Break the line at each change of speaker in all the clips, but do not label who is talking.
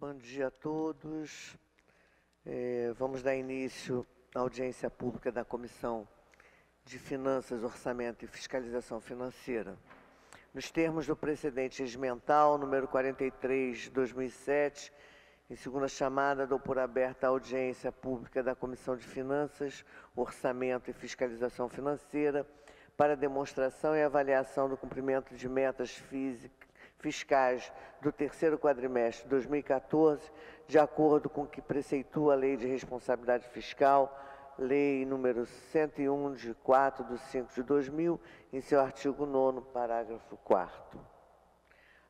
Bom dia a todos. Vamos dar início à audiência pública da Comissão de Finanças, Orçamento e Fiscalização Financeira. Nos termos do precedente regimental, número 43/2007, em segunda chamada, dou por aberta a audiência pública da Comissão de Finanças, Orçamento e Fiscalização Financeira para demonstração e avaliação do cumprimento de metas fiscais do terceiro quadrimestre de 2014, de acordo com o que preceitua a Lei de Responsabilidade Fiscal, Lei número 101, de 4/5/2000, em seu artigo 9º, parágrafo 4º.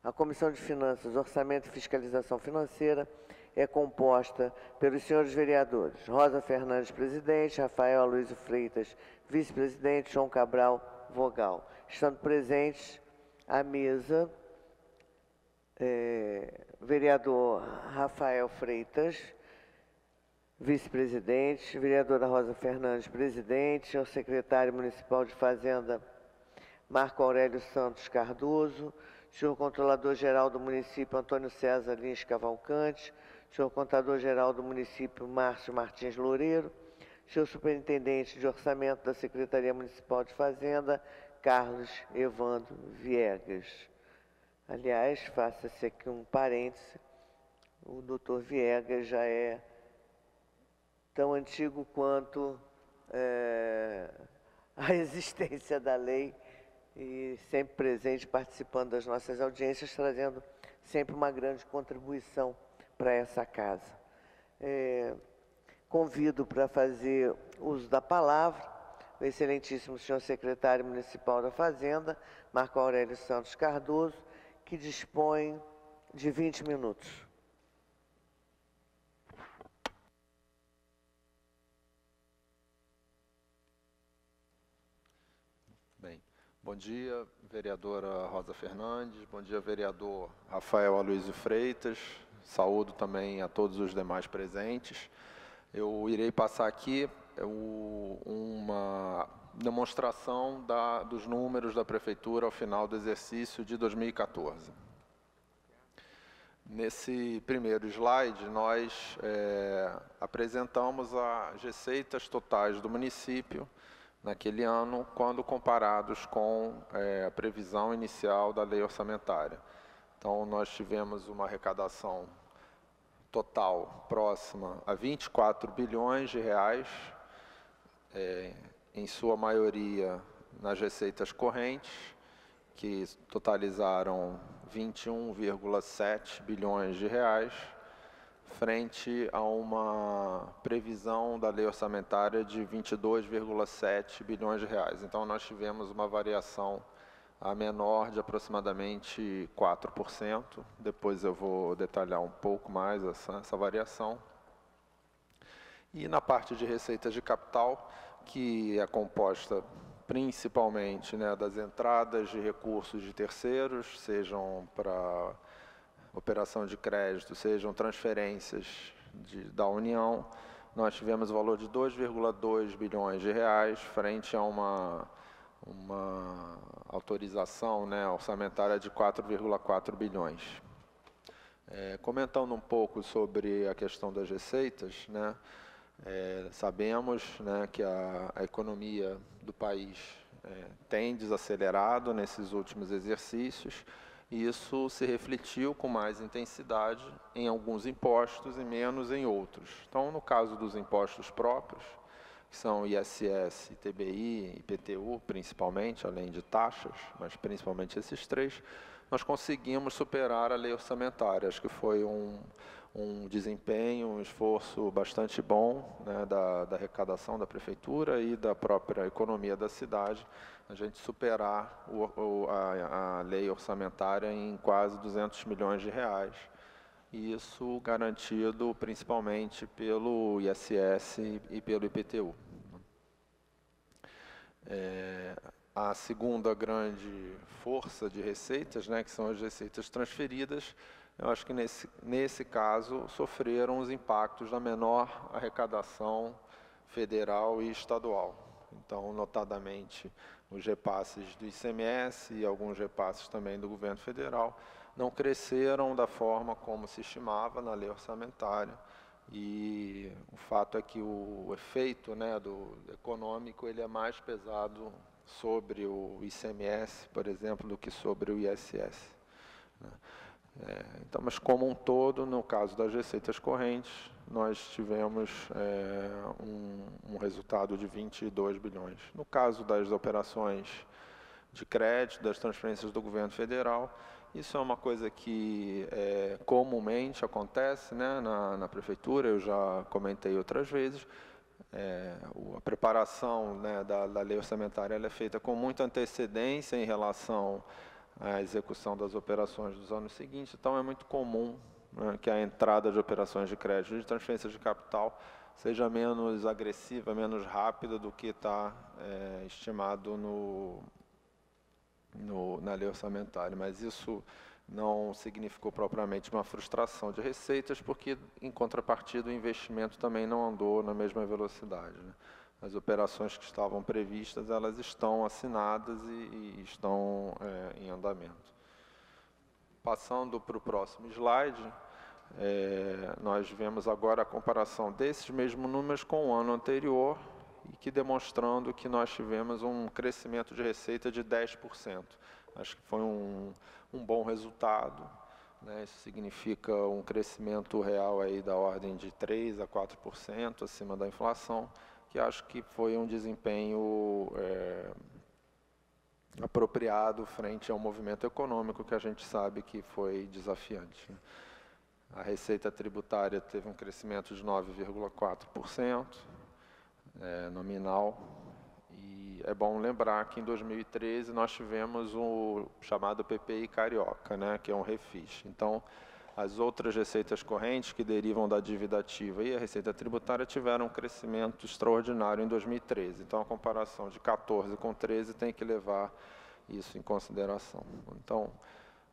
A Comissão de Finanças, Orçamento e Fiscalização Financeira é composta pelos senhores vereadores Rosa Fernandes, presidente, Rafael Aloysio Freitas, vice-presidente, João Cabral, vogal. Estando presentes à mesa, vereador Rafael Freitas, vice-presidente, vereadora Rosa Fernandes, presidente, o secretário municipal de Fazenda, Marco Aurélio Santos Cardoso, senhor controlador-geral do município, Antônio César Lins Cavalcante, senhor contador-geral do município, Márcio Martins Loureiro, senhor superintendente de orçamento da Secretaria Municipal de Fazenda, Carlos Evandro Viegas. Aliás, faça-se aqui um parêntese, o doutor Viegas já é tão antigo quanto a existência da lei e sempre presente, participando das nossas audiências, trazendo sempre uma grande contribuição para essa casa. Convido para fazer uso da palavra o excelentíssimo senhor secretário municipal da Fazenda, Marco Aurélio Santos Cardoso, que dispõe de 20 minutos.
Bem, bom dia, vereadora Rosa Fernandes, bom dia, vereador Rafael Aloysio Freitas, saúdo também a todos os demais presentes. Eu irei passar aqui uma demonstração dos números da Prefeitura ao final do exercício de 2014. Nesse primeiro slide, nós apresentamos as receitas totais do município naquele ano, quando comparados com a previsão inicial da lei orçamentária. Então, nós tivemos uma arrecadação total próxima a 24 bilhões de reais, em sua maioria nas receitas correntes, que totalizaram 21,7 bilhões de reais, frente a uma previsão da lei orçamentária de 22,7 bilhões de reais. Então, nós tivemos uma variação a menor de aproximadamente 4%. Depois eu vou detalhar um pouco mais essa variação. E na parte de receitas de capital, que é composta principalmente das entradas de recursos de terceiros, sejam para operação de crédito, sejam transferências da União, nós tivemos o valor de 2,2 bilhões de reais, frente a uma autorização orçamentária de 4,4 bilhões. Comentando um pouco sobre a questão das receitas, sabemos que a economia do país tem desacelerado nesses últimos exercícios, e isso se refletiu com mais intensidade em alguns impostos e menos em outros. Então, no caso dos impostos próprios, que são ISS, ITBI, IPTU, principalmente, além de taxas, mas principalmente esses três, nós conseguimos superar a lei orçamentária. Acho que foi um desempenho, um esforço bastante bom da arrecadação da Prefeitura e da própria economia da cidade, a gente superar a lei orçamentária em quase 200 milhões de reais. E isso garantido principalmente pelo ISS e pelo IPTU. A segunda grande força de receitas, que são as receitas transferidas, eu acho que nesse caso sofreram os impactos da menor arrecadação federal e estadual. Então, notadamente, os repasses do ICMS e alguns repasses também do governo federal, não cresceram da forma como se estimava na lei orçamentária. E o fato é que o efeito, né, do econômico ele é mais pesado sobre o ICMS, por exemplo, do que sobre o ISS. Né? Então, mas como um todo, no caso das receitas correntes, nós tivemos um resultado de 22 bilhões. No caso das operações de crédito, das transferências do governo federal, isso é uma coisa que comumente acontece, né, na prefeitura, eu já comentei outras vezes. A preparação, né, da lei orçamentária ela é feita com muita antecedência em relação à execução das operações dos anos seguintes, então é muito comum, né, que a entrada de operações de crédito e de transferência de capital seja menos agressiva, menos rápida do que está estimado na lei orçamentária, mas isso não significou propriamente uma frustração de receitas, porque, em contrapartida, o investimento também não andou na mesma velocidade. Né? As operações que estavam previstas, elas estão assinadas e estão em andamento. Passando para o próximo slide, nós vemos agora a comparação desses mesmos números com o ano anterior, e que demonstrando que nós tivemos um crescimento de receita de 10%. Acho que foi um bom resultado, né? Isso significa um crescimento real aí da ordem de 3% a 4% acima da inflação, que acho que foi um desempenho apropriado frente ao movimento econômico que a gente sabe que foi desafiante. Né? A receita tributária teve um crescimento de 9,4%, nominal, e é bom lembrar que em 2013 nós tivemos o chamado PPI Carioca, né, que é um refis. Então, as outras receitas correntes que derivam da dívida ativa e a receita tributária tiveram um crescimento extraordinário em 2013. Então, a comparação de 14 com 13 tem que levar isso em consideração. Então,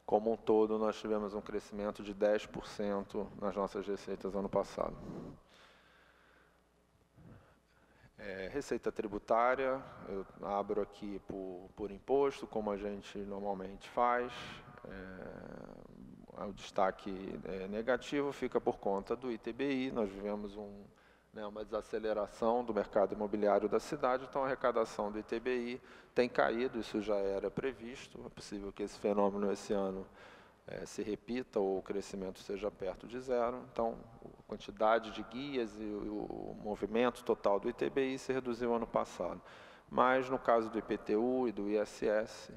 como um todo, nós tivemos um crescimento de 10% nas nossas receitas ano passado. Receita tributária, eu abro aqui por imposto, como a gente normalmente faz. O destaque negativo fica por conta do ITBI. Nós vivemos uma desaceleração do mercado imobiliário da cidade, então a arrecadação do ITBI tem caído, isso já era previsto. É possível que esse fenômeno esse ano se repita ou o crescimento seja perto de zero. Então, a quantidade de guias e o movimento total do ITBI se reduziu ano passado. Mas, no caso do IPTU e do ISS,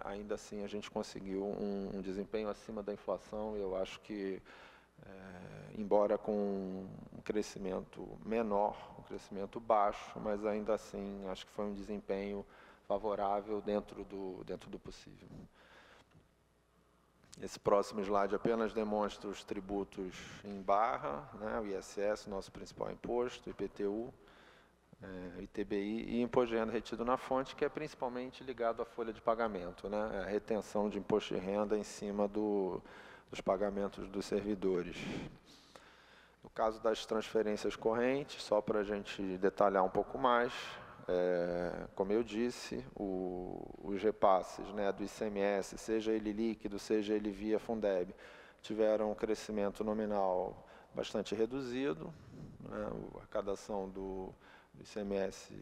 ainda assim a gente conseguiu um desempenho acima da inflação, e eu acho que, embora com um crescimento menor, um crescimento baixo, mas ainda assim acho que foi um desempenho favorável dentro do possível. Esse próximo slide apenas demonstra os tributos em barra, né, o ISS, nosso principal imposto, IPTU, ITBI e imposto de renda retido na fonte, que é principalmente ligado à folha de pagamento, né, a retenção de imposto de renda em cima dos pagamentos dos servidores. No caso das transferências correntes, só para a gente detalhar um pouco mais, como eu disse, os repasses, né, do ICMS, seja ele líquido, seja ele via Fundeb, tiveram um crescimento nominal bastante reduzido. Né, a arrecadação do ICMS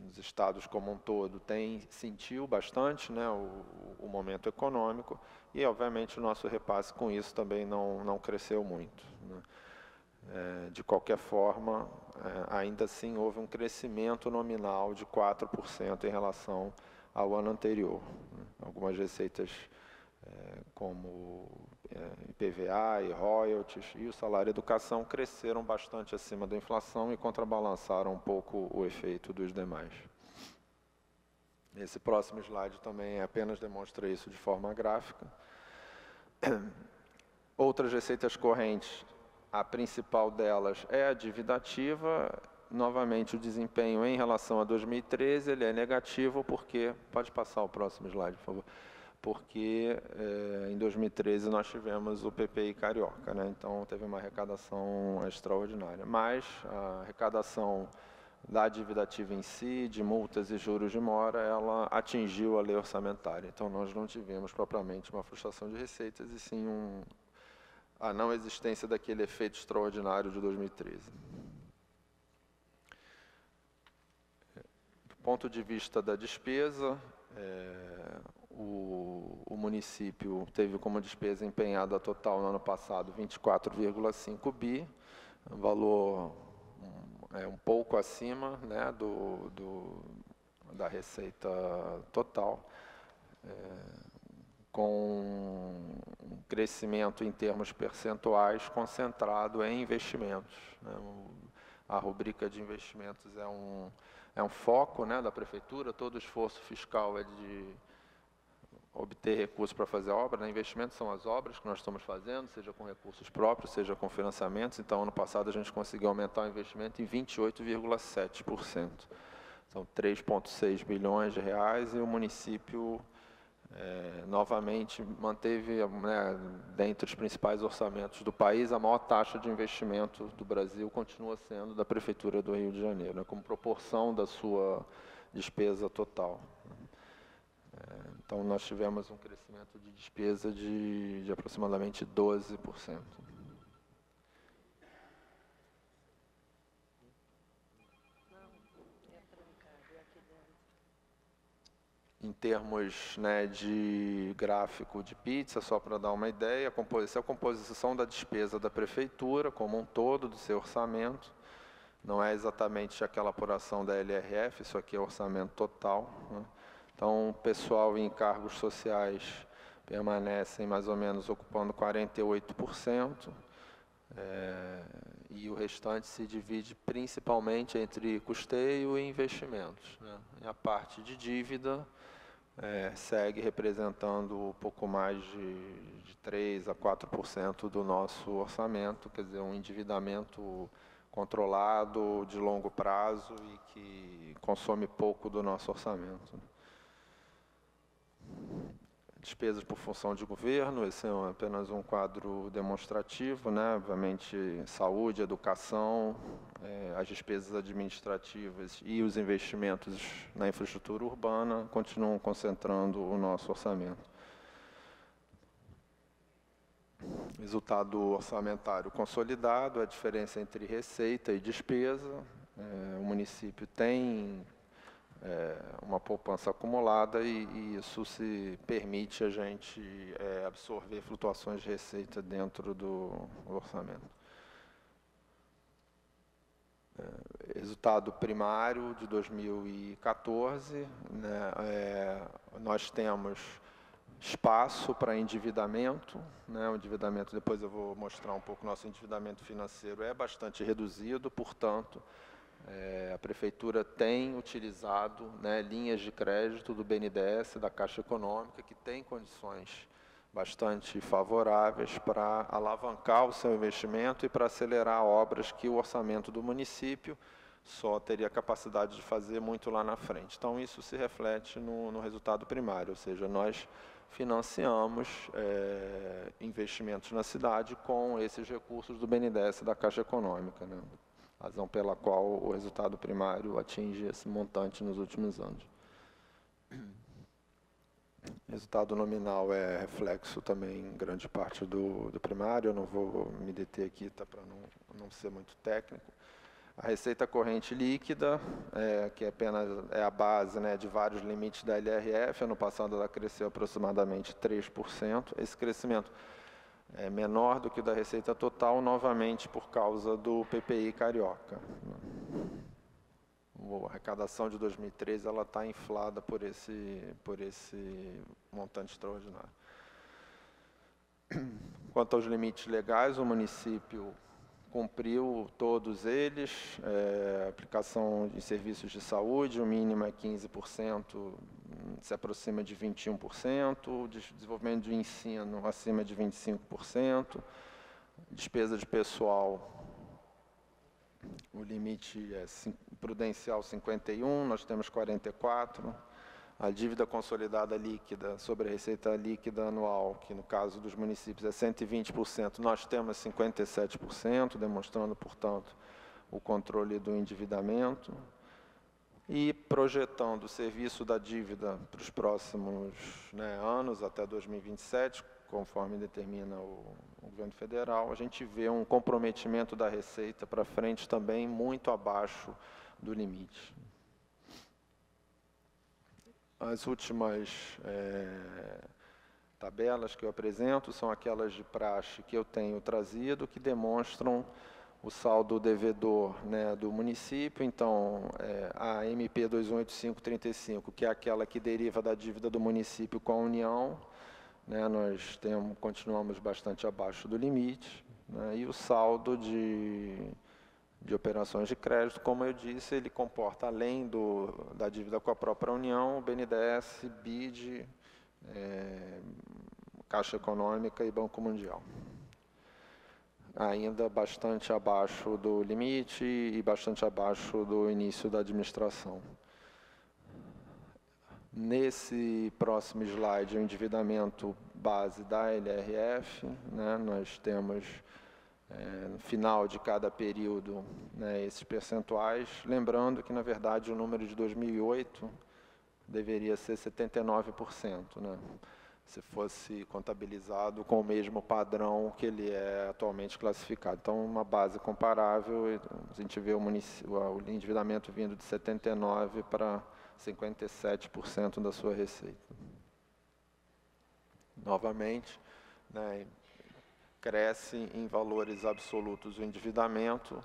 nos estados como um todo sentiu bastante, né, o momento econômico, e obviamente o nosso repasse com isso também não cresceu muito. Né. De qualquer forma, ainda assim houve um crescimento nominal de 4% em relação ao ano anterior. Né. Algumas receitas como IPVA e royalties e o salário educação cresceram bastante acima da inflação e contrabalançaram um pouco o efeito dos demais. Esse próximo slide também apenas demonstra isso de forma gráfica. Outras receitas correntes, a principal delas é a dívida ativa. Novamente, o desempenho em relação a 2013 ele é negativo, porque... Pode passar o próximo slide, por favor. Porque em 2013 nós tivemos o PPI Carioca, né? Então teve uma arrecadação extraordinária. Mas a arrecadação da dívida ativa em si, de multas e juros de mora, ela atingiu a lei orçamentária. Então, nós não tivemos propriamente uma frustração de receitas, e sim a não existência daquele efeito extraordinário de 2013. Do ponto de vista da despesa, o município teve como despesa empenhada total no ano passado 24,5 bi, um valor um pouco acima, né, da receita total, com um crescimento em termos percentuais concentrado em investimentos, né. A rubrica de investimentos é um foco, né, da prefeitura. Todo esforço fiscal é de obter recursos para fazer obra, né? Investimentos são as obras que nós estamos fazendo, seja com recursos próprios, seja com financiamentos. Então, ano passado, a gente conseguiu aumentar o investimento em 28,7%. São 3,6 bilhões de reais, e o município novamente manteve, né, dentre os principais orçamentos do país, a maior taxa de investimento do Brasil continua sendo da Prefeitura do Rio de Janeiro, né, como proporção da sua despesa total. Então, nós tivemos um crescimento de despesa de aproximadamente 12%. Em termos, né, de gráfico de pizza, só para dar uma ideia, a composição da despesa da prefeitura como um todo, do seu orçamento. Não é exatamente aquela apuração da LRF, isso aqui é orçamento total, né? Então, o pessoal em cargos sociais permanecem mais ou menos ocupando 48%, e o restante se divide principalmente entre custeio e investimentos, né? E a parte de dívida segue representando um pouco mais de 3% a 4% do nosso orçamento, quer dizer, um endividamento controlado, de longo prazo e que consome pouco do nosso orçamento. Despesas por função de governo, esse é apenas um quadro demonstrativo, né? Obviamente, saúde, educação, as despesas administrativas e os investimentos na infraestrutura urbana continuam concentrando o nosso orçamento. Resultado orçamentário consolidado, a diferença entre receita e despesa. O município tem uma poupança acumulada, e isso se permite a gente absorver flutuações de receita dentro do orçamento. Resultado primário de 2014, né, nós temos espaço para endividamento, né? O endividamento, depois eu vou mostrar um pouco, nosso endividamento financeiro é bastante reduzido, portanto, a Prefeitura tem utilizado, né, linhas de crédito do BNDES, da Caixa Econômica, que tem condições bastante favoráveis para alavancar o seu investimento e para acelerar obras que o orçamento do município só teria capacidade de fazer muito lá na frente. Então, isso se reflete no resultado primário, ou seja, nós financiamos investimentos na cidade com esses recursos do BNDES, da Caixa Econômica, né? Razão pela qual o resultado primário atinge esse montante nos últimos anos. Resultado nominal é reflexo também em grande parte do primário, eu não vou me deter aqui, tá, para não ser muito técnico. A receita corrente líquida, que apenas é a base, né, de vários limites da LRF, ano passado ela cresceu aproximadamente 3%. Esse crescimento é menor do que o da receita total, novamente por causa do PPI carioca. A arrecadação de 2013 ela está inflada por esse montante extraordinário. Quanto aos limites legais, o município cumpriu todos eles. Aplicação de serviços de saúde, o mínimo é 15%, se aproxima de 21%, desenvolvimento de ensino acima de 25%, despesa de pessoal, o limite é prudencial 51%, nós temos 44%, a dívida consolidada líquida sobre a receita líquida anual, que no caso dos municípios é 120%, nós temos 57%, demonstrando, portanto, o controle do endividamento e projetando o serviço da dívida para os próximos, né, anos, até 2027, conforme determina o governo federal, a gente vê um comprometimento da Receita para frente também muito abaixo do limite. As últimas tabelas que eu apresento são aquelas de praxe que eu tenho trazido, que demonstram o saldo devedor, né, do município. Então, a MP 28535, que é aquela que deriva da dívida do município com a União, né, nós continuamos bastante abaixo do limite, né, e o saldo de operações de crédito, como eu disse, ele comporta, além da dívida com a própria União, o BNDES, BID, Caixa Econômica e Banco Mundial. Ainda bastante abaixo do limite e bastante abaixo do início da administração. Nesse próximo slide, o endividamento base da LRF, né, nós temos, no final de cada período, né, esses percentuais, lembrando que, na verdade, o número de 2008 deveria ser 79%, né, se fosse contabilizado com o mesmo padrão que ele é atualmente classificado. Então, uma base comparável, a gente vê o endividamento vindo de 79% para 57% da sua receita. Novamente, né, cresce em valores absolutos o endividamento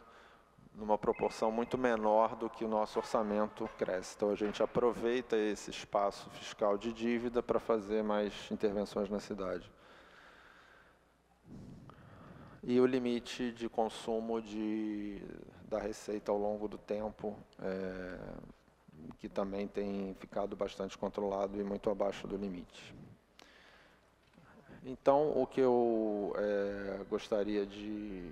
numa proporção muito menor do que o nosso orçamento cresce. Então, a gente aproveita esse espaço fiscal de dívida para fazer mais intervenções na cidade. E o limite de consumo da receita ao longo do tempo, que também tem ficado bastante controlado e muito abaixo do limite. Então, o que eu gostaria de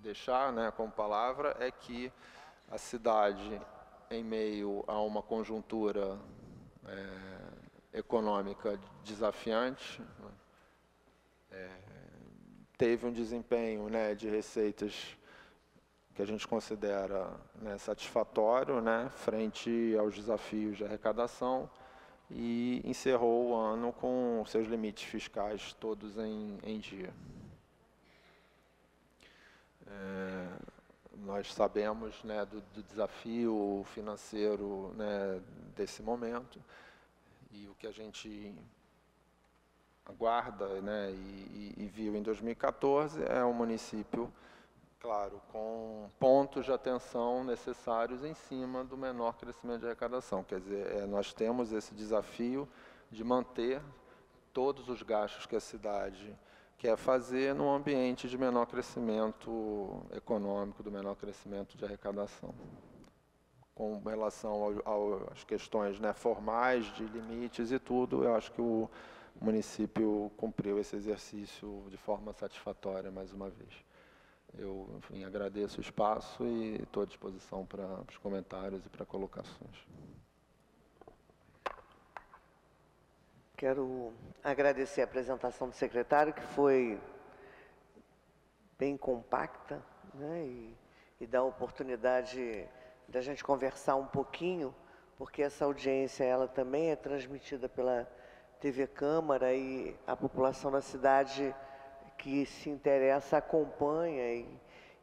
deixar, né, como palavra é que a cidade, em meio a uma conjuntura econômica desafiante, teve um desempenho, né, de receitas que a gente considera, né, satisfatório, né, frente aos desafios de arrecadação, e encerrou o ano com seus limites fiscais todos em dia. Nós sabemos, né, do desafio financeiro, né, desse momento, e o que a gente aguarda, né, e viu em 2014 é um município, claro, com pontos de atenção necessários em cima do menor crescimento de arrecadação. Quer dizer, nós temos esse desafio de manter todos os gastos que a cidade quer fazer num ambiente de menor crescimento econômico, do menor crescimento de arrecadação. Com relação às questões, né, formais, de limites e tudo, eu acho que o município cumpriu esse exercício de forma satisfatória, mais uma vez. Eu, enfim, agradeço o espaço e estou à disposição para os comentários e para colocações.
Quero agradecer a apresentação do secretário, que foi bem compacta, né, e dá a oportunidade da gente conversar um pouquinho, porque essa audiência ela também é transmitida pela TV Câmara e a população da cidade que se interessa acompanha,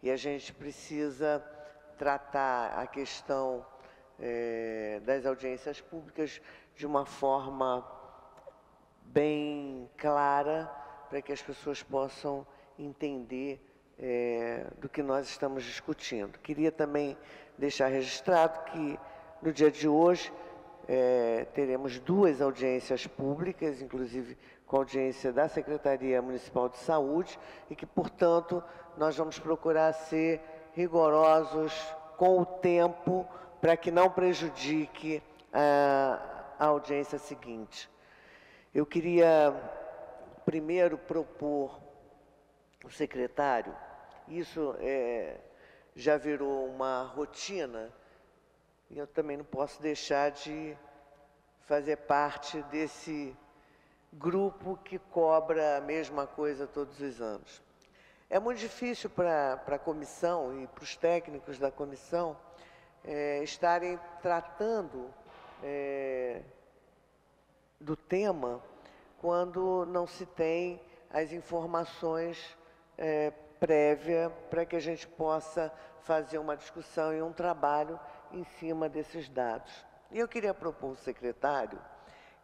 e a gente precisa tratar a questão das audiências públicas de uma forma bem clara, para que as pessoas possam entender do que nós estamos discutindo. Queria também deixar registrado que no dia de hoje teremos 2 audiências públicas, inclusive com a audiência da Secretaria Municipal de Saúde, e que, portanto, nós vamos procurar ser rigorosos com o tempo para que não prejudique a audiência seguinte. Eu queria primeiro propor ao secretário, isso já virou uma rotina, e eu também não posso deixar de fazer parte desse grupo que cobra a mesma coisa todos os anos. É muito difícil para a comissão e para os técnicos da comissão estarem tratando do tema quando não se tem as informações prévias para que a gente possa fazer uma discussão e um trabalho em cima desses dados. E eu queria propor ao secretário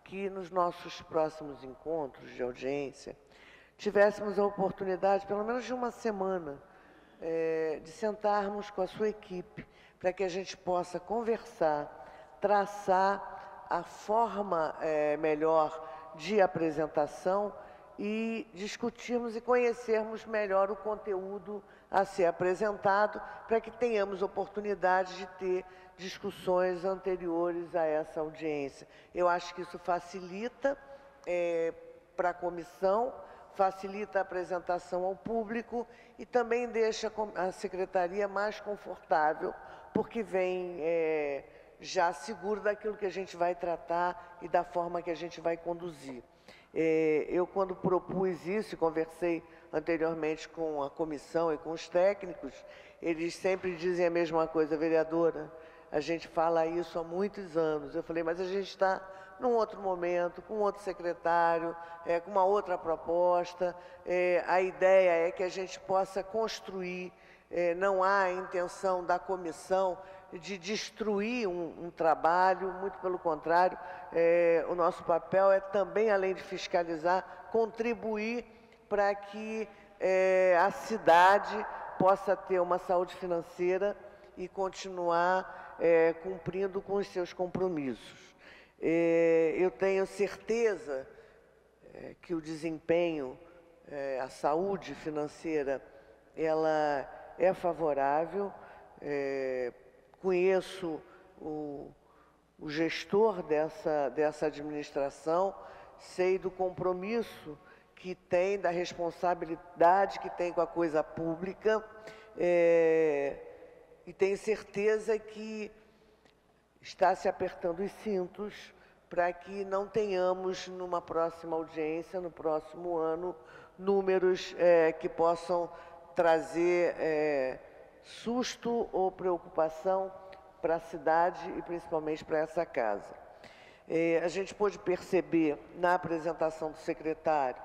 que nos nossos próximos encontros de audiência tivéssemos a oportunidade, pelo menos de uma semana, de sentarmos com a sua equipe para que a gente possa conversar, traçar a forma melhor de apresentação e discutirmos e conhecermos melhor o conteúdo a ser apresentado, para que tenhamos oportunidade de ter discussões anteriores a essa audiência. Eu acho que isso facilita para a comissão, facilita a apresentação ao público e também deixa a secretaria mais confortável, porque vem já seguro daquilo que a gente vai tratar e da forma que a gente vai conduzir. Eu, quando propus isso, e conversei anteriormente com a comissão e com os técnicos, eles sempre dizem a mesma coisa: vereadora, a gente fala isso há muitos anos. Eu falei, mas a gente está num outro momento, com outro secretário, com uma outra proposta. A ideia é que a gente possa construir, não há a intenção da comissão de destruir um trabalho, muito pelo contrário, o nosso papel é também, além de fiscalizar, contribuir para que a cidade possa ter uma saúde financeira e continuar cumprindo com os seus compromissos. Eu tenho certeza que o desempenho, a saúde financeira, ela é favorável. Conheço o gestor dessa administração, sei do compromisso que tem, da responsabilidade que tem com a coisa pública, e tenho certeza que está se apertando os cintos para que não tenhamos, numa próxima audiência, no próximo ano, números que possam trazer susto ou preocupação para a cidade e principalmente para essa casa. A gente pôde perceber na apresentação do secretário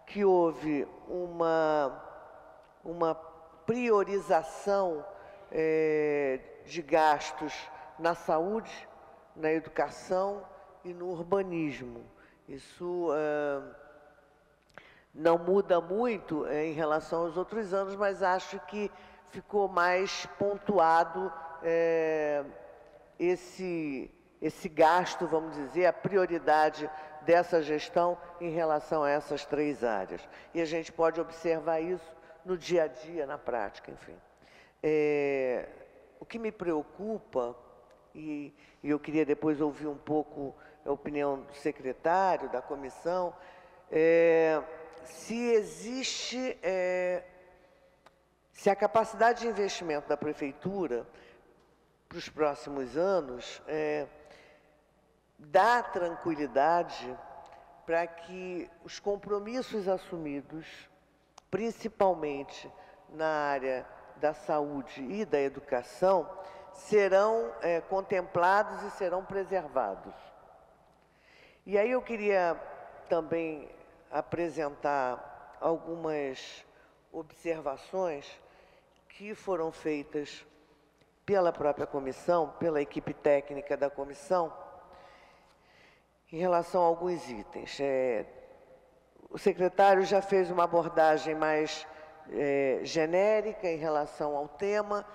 que houve uma priorização de gastos na saúde, na educação e no urbanismo. Isso não muda muito em relação aos outros anos, mas acho que ficou mais pontuado esse gasto, vamos dizer, a prioridade dessa gestão em relação a essas três áreas. E a gente pode observar isso no dia a dia, na prática, enfim. O que me preocupa, e eu queria depois ouvir um pouco a opinião do secretário, da comissão, se existe... se a capacidade de investimento da Prefeitura para os próximos anos dá tranquilidade para que os compromissos assumidos, principalmente na área da saúde e da educação, serão contemplados e serão preservados. E aí eu queria também apresentar algumas observações que foram feitas pela própria comissão, pela equipe técnica da comissão, em relação a alguns itens. O secretário já fez uma abordagem mais genérica em relação ao tema,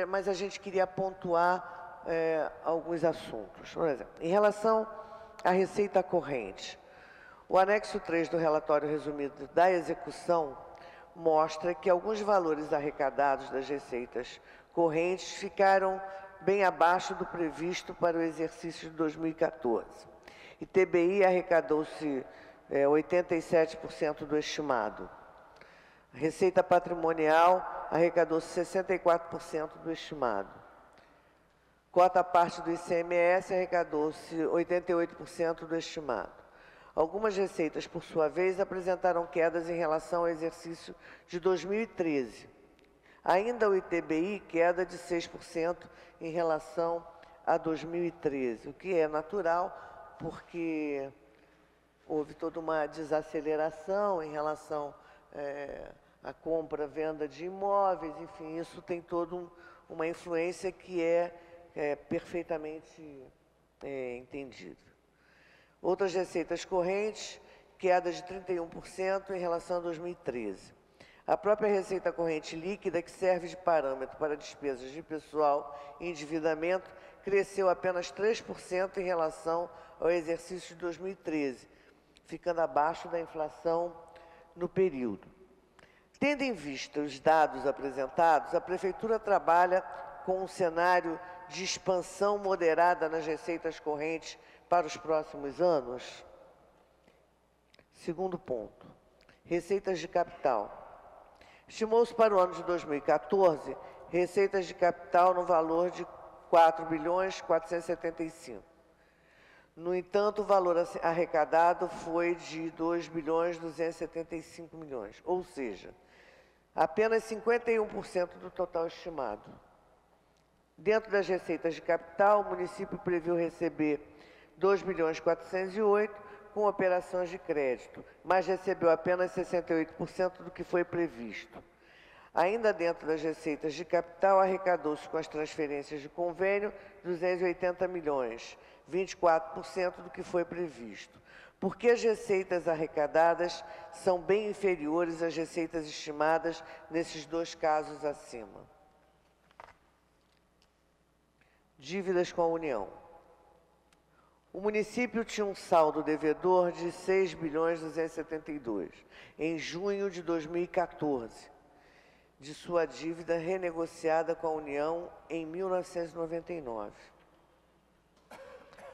mas a gente queria pontuar alguns assuntos. Por exemplo, em relação à receita corrente, o anexo 3 do relatório resumido da execução mostra que alguns valores arrecadados das receitas correntes ficaram bem abaixo do previsto para o exercício de 2014. E TBI arrecadou-se 87% do estimado. A receita patrimonial arrecadou-se 64% do estimado. Cota parte do ICMS arrecadou-se 88% do estimado. Algumas receitas, por sua vez, apresentaram quedas em relação ao exercício de 2013. Ainda o ITBI, queda de 6% em relação a 2013, o que é natural, porque houve toda uma desaceleração em relação à compra, venda de imóveis, enfim, isso tem toda uma influência que é perfeitamente entendida. Outras receitas correntes, queda de 31% em relação a 2013. A própria receita corrente líquida, que serve de parâmetro para despesas de pessoal e endividamento, cresceu apenas 3% em relação ao exercício de 2013, ficando abaixo da inflação no período. Tendo em vista os dados apresentados, a Prefeitura trabalha com um cenário de expansão moderada nas receitas correntes para os próximos anos. Segundo ponto, receitas de capital. Estimou-se para o ano de 2014 receitas de capital no valor de 4.475 bilhões. No entanto, o valor arrecadado foi de 2.275 bilhões, ou seja, apenas 51% do total estimado. Dentro das receitas de capital, o município previu receber 2.408 bilhões com operações de crédito, mas recebeu apenas 68% do que foi previsto. Ainda dentro das receitas de capital, arrecadou-se com as transferências de convênio 280 milhões, 24% do que foi previsto. Porque as receitas arrecadadas são bem inferiores às receitas estimadas nesses dois casos acima. Dívidas com a União. O município tinha um saldo devedor de 6.272 bilhões em junho de 2014, de sua dívida renegociada com a União em 1999.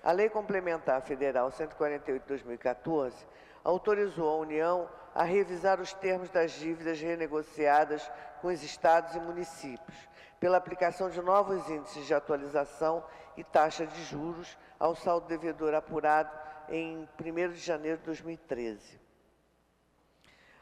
A Lei Complementar Federal 148 de 2014 autorizou a União a revisar os termos das dívidas renegociadas com os estados e municípios, pela aplicação de novos índices de atualização e taxa de juros ao saldo devedor apurado em 1º de janeiro de 2013.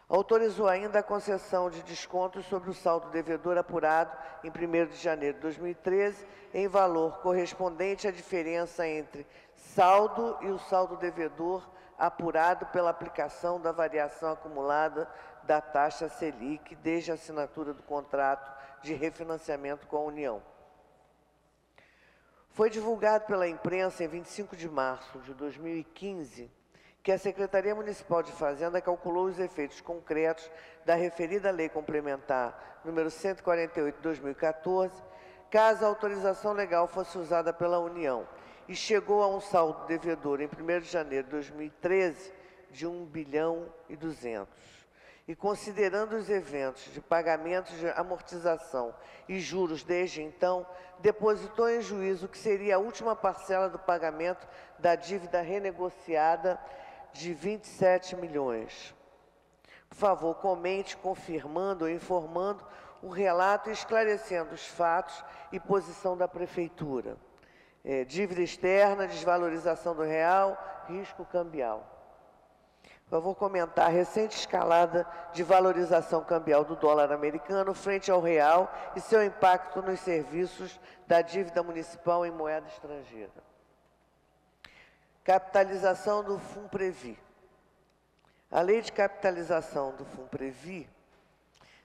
Autorizou ainda a concessão de descontos sobre o saldo devedor apurado em 1º de janeiro de 2013, em valor correspondente à diferença entre saldo e o saldo devedor apurado pela aplicação da variação acumulada da taxa Selic desde a assinatura do contrato de refinanciamento com a União. Foi divulgado pela imprensa em 25 de março de 2015 que a Secretaria Municipal de Fazenda calculou os efeitos concretos da referida Lei Complementar número 148 de 2014, caso a autorização legal fosse usada pela União, e chegou a um saldo devedor em 1º de janeiro de 2013 de 1,2 bilhão. E considerando os eventos de pagamentos de amortização e juros desde então, depositou em juízo o que seria a última parcela do pagamento da dívida renegociada de 27 milhões. Por favor, comente confirmando ou informando o relato e esclarecendo os fatos e posição da Prefeitura. Dívida externa, desvalorização do real, risco cambial. Por favor, comentar a recente escalada de valorização cambial do dólar americano frente ao real e seu impacto nos serviços da dívida municipal em moeda estrangeira. Capitalização do FUNPREVI. A lei de capitalização do FUNPREVI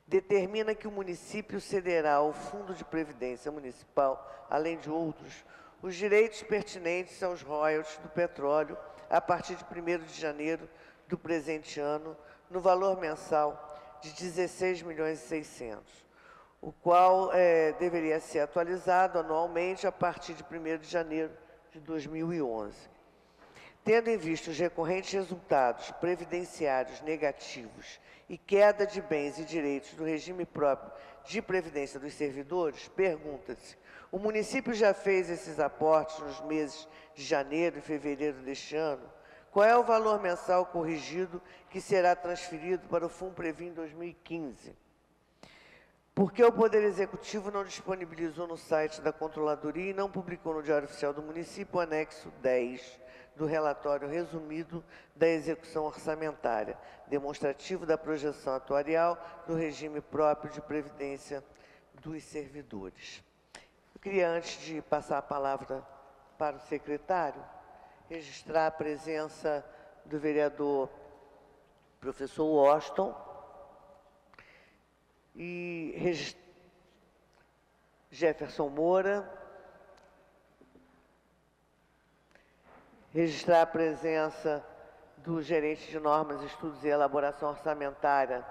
determina que o município cederá ao Fundo de Previdência Municipal, além de outros, os direitos pertinentes aos royalties do petróleo a partir de 1º de janeiro do presente ano, no valor mensal de 16 milhões e 600, o qual deveria ser atualizado anualmente a partir de 1º de janeiro de 2011. Tendo em vista os recorrentes resultados previdenciários negativos e queda de bens e direitos do regime próprio de previdência dos servidores, pergunta-se: o município já fez esses aportes nos meses de janeiro e fevereiro deste ano? Qual é o valor mensal corrigido que será transferido para o FUNPREVI em 2015? Porque o Poder Executivo não disponibilizou no site da Controladoria e não publicou no Diário Oficial do Município o anexo 10 do relatório resumido da execução orçamentária, demonstrativo da projeção atuarial do regime próprio de previdência dos servidores. Eu queria, antes de passar a palavra para o secretário, registrar a presença do vereador professor Washington e Jefferson Moura, registrar a presença do gerente de normas, estudos e elaboração orçamentária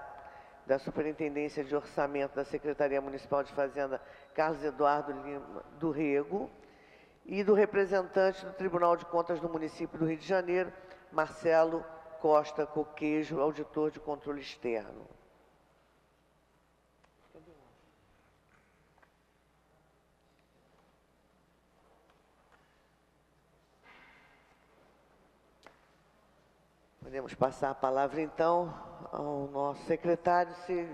da Superintendência de Orçamento da Secretaria Municipal de Fazenda, Carlos Eduardo Lima do Rego, e do representante do Tribunal de Contas do município do Rio de Janeiro, Marcelo Costa Coquejo, auditor de controle externo. Podemos passar a palavra, então, ao nosso secretário, se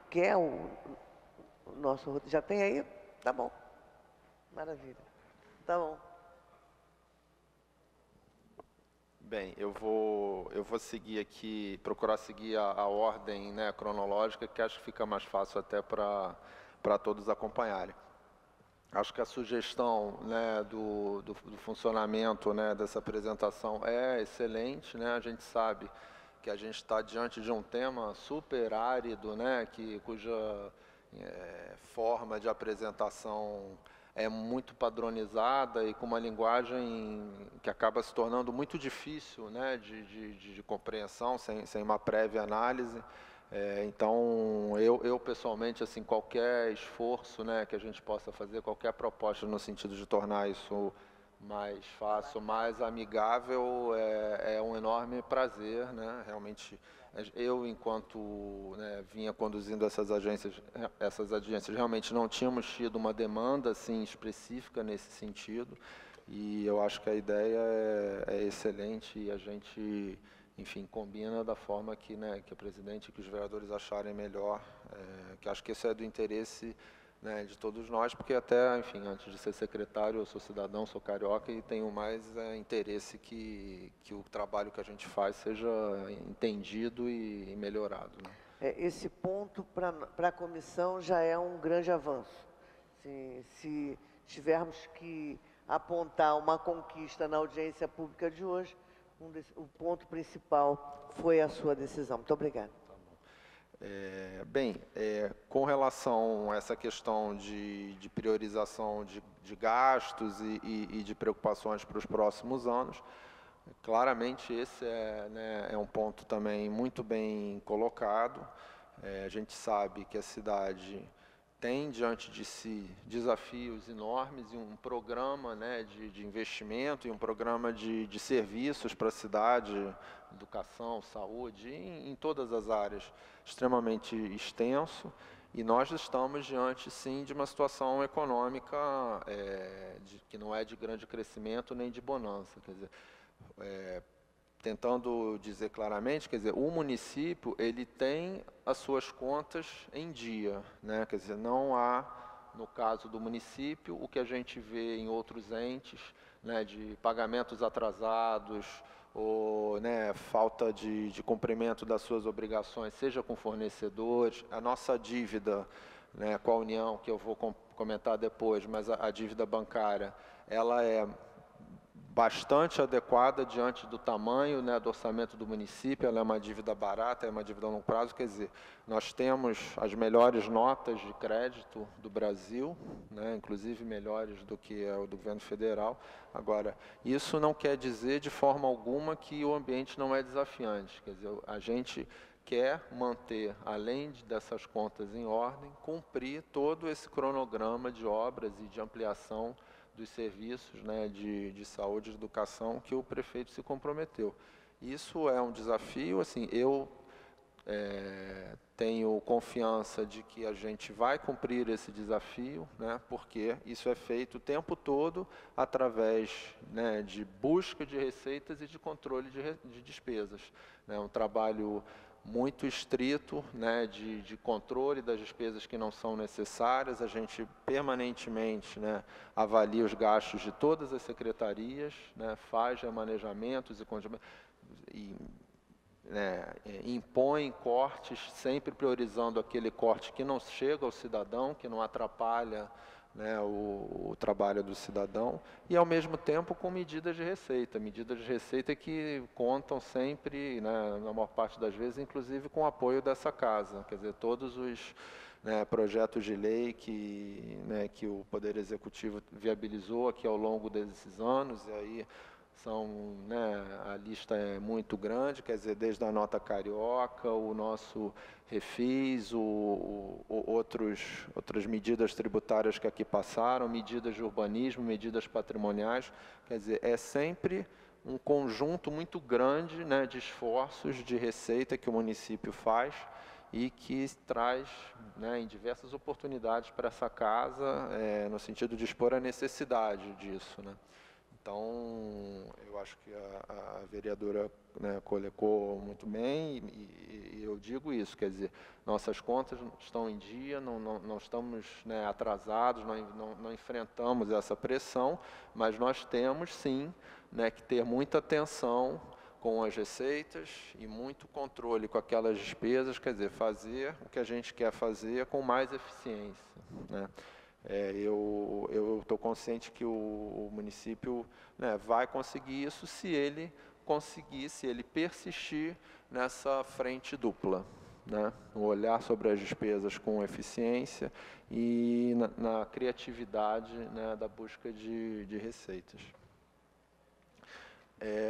quer o nosso... Já tem aí? Tá bom. Maravilha. Tá bom.
Bem, eu vou seguir aqui, procurar seguir a ordem, né, cronológica, que acho que fica mais fácil até para todos acompanharem. Acho que a sugestão, né, do funcionamento, né, dessa apresentação é excelente, né? A gente sabe que a gente está diante de um tema super árido, né, cuja forma de apresentação é muito padronizada e com uma linguagem que acaba se tornando muito difícil, né, de compreensão, sem uma prévia análise. Então, eu pessoalmente, assim, qualquer esforço, né, que a gente possa fazer, qualquer proposta no sentido de tornar isso mais fácil, mais amigável, é um enorme prazer, né, realmente. Eu, enquanto, né, vinha conduzindo essas agências, realmente não tínhamos tido uma demanda assim expressiva nesse sentido, e eu acho que a ideia é excelente e a gente, enfim, combina da forma que, né, que a presidente e que os vereadores acharem melhor, que acho que isso é do interesse, né, de todos nós, porque até, enfim, antes de ser secretário, eu sou cidadão, sou carioca e tenho mais interesse que o trabalho que a gente faz seja entendido e melhorado, né?
Esse ponto para a comissão já é um grande avanço. Se tivermos que apontar uma conquista na audiência pública de hoje, o ponto principal foi a sua decisão. Muito obrigada.
Com relação a essa questão de priorização de gastos e de preocupações para os próximos anos, claramente esse é um ponto também muito bem colocado. A gente sabe que a cidade tem diante de si desafios enormes e um programa, né, de investimento e um programa de serviços para a cidade, educação, saúde, em todas as áreas, extremamente extenso, e nós estamos diante, sim, de uma situação econômica que não é de grande crescimento nem de bonança. Quer dizer, tentando dizer claramente, quer dizer, o município ele tem as suas contas em dia, né? Quer dizer, não há, no caso do município, o que a gente vê em outros entes, né, de pagamentos atrasados ou, né, falta de cumprimento das suas obrigações, seja com fornecedores. A nossa dívida, né, com a União, que eu vou comentar depois, mas a dívida bancária, ela é bastante adequada diante do tamanho, né, do orçamento do município. Ela é uma dívida barata, é uma dívida a longo prazo, quer dizer, nós temos as melhores notas de crédito do Brasil, né, inclusive melhores do que é o do governo federal. Agora, isso não quer dizer de forma alguma que o ambiente não é desafiante, quer dizer, a gente quer manter, além dessas contas em ordem, cumprir todo esse cronograma de obras e de ampliação dos serviços, né, de saúde e de educação que o prefeito se comprometeu. Isso é um desafio, assim, eu tenho confiança de que a gente vai cumprir esse desafio, né, porque isso é feito o tempo todo através, né, de busca de receitas e de controle de despesas. É um trabalho muito estrito, né, de controle das despesas que não são necessárias. A gente permanentemente, né, avalia os gastos de todas as secretarias, né, faz remanejamentos e né, impõe cortes, sempre priorizando aquele corte que não chega ao cidadão, que não atrapalha, né, o trabalho do cidadão, e ao mesmo tempo com medidas de receita que contam sempre, né, na maior parte das vezes, inclusive com o apoio dessa casa. Quer dizer, todos os, né, projetos de lei né, que o Poder Executivo viabilizou aqui ao longo desses anos, e aí né, a lista é muito grande, quer dizer, desde a nota carioca, o nosso refis, outras medidas tributárias que aqui passaram, medidas de urbanismo, medidas patrimoniais, quer dizer, é sempre um conjunto muito grande, né, de esforços de receita que o município faz e que traz, né, em diversas oportunidades para essa casa, no sentido de expor a necessidade disso, né. Então, eu acho que a vereadora, né, colocou muito bem, e eu digo isso, quer dizer, nossas contas estão em dia, não estamos, né, atrasados, não enfrentamos essa pressão, mas nós temos, sim, né, que ter muita atenção com as receitas e muito controle com aquelas despesas, quer dizer, fazer o que a gente quer fazer com mais eficiência, né. Eu estou consciente que o município, né, vai conseguir isso se ele conseguir, se ele persistir nessa frente dupla, né, no olhar sobre as despesas com eficiência e na criatividade, né, da busca de receitas.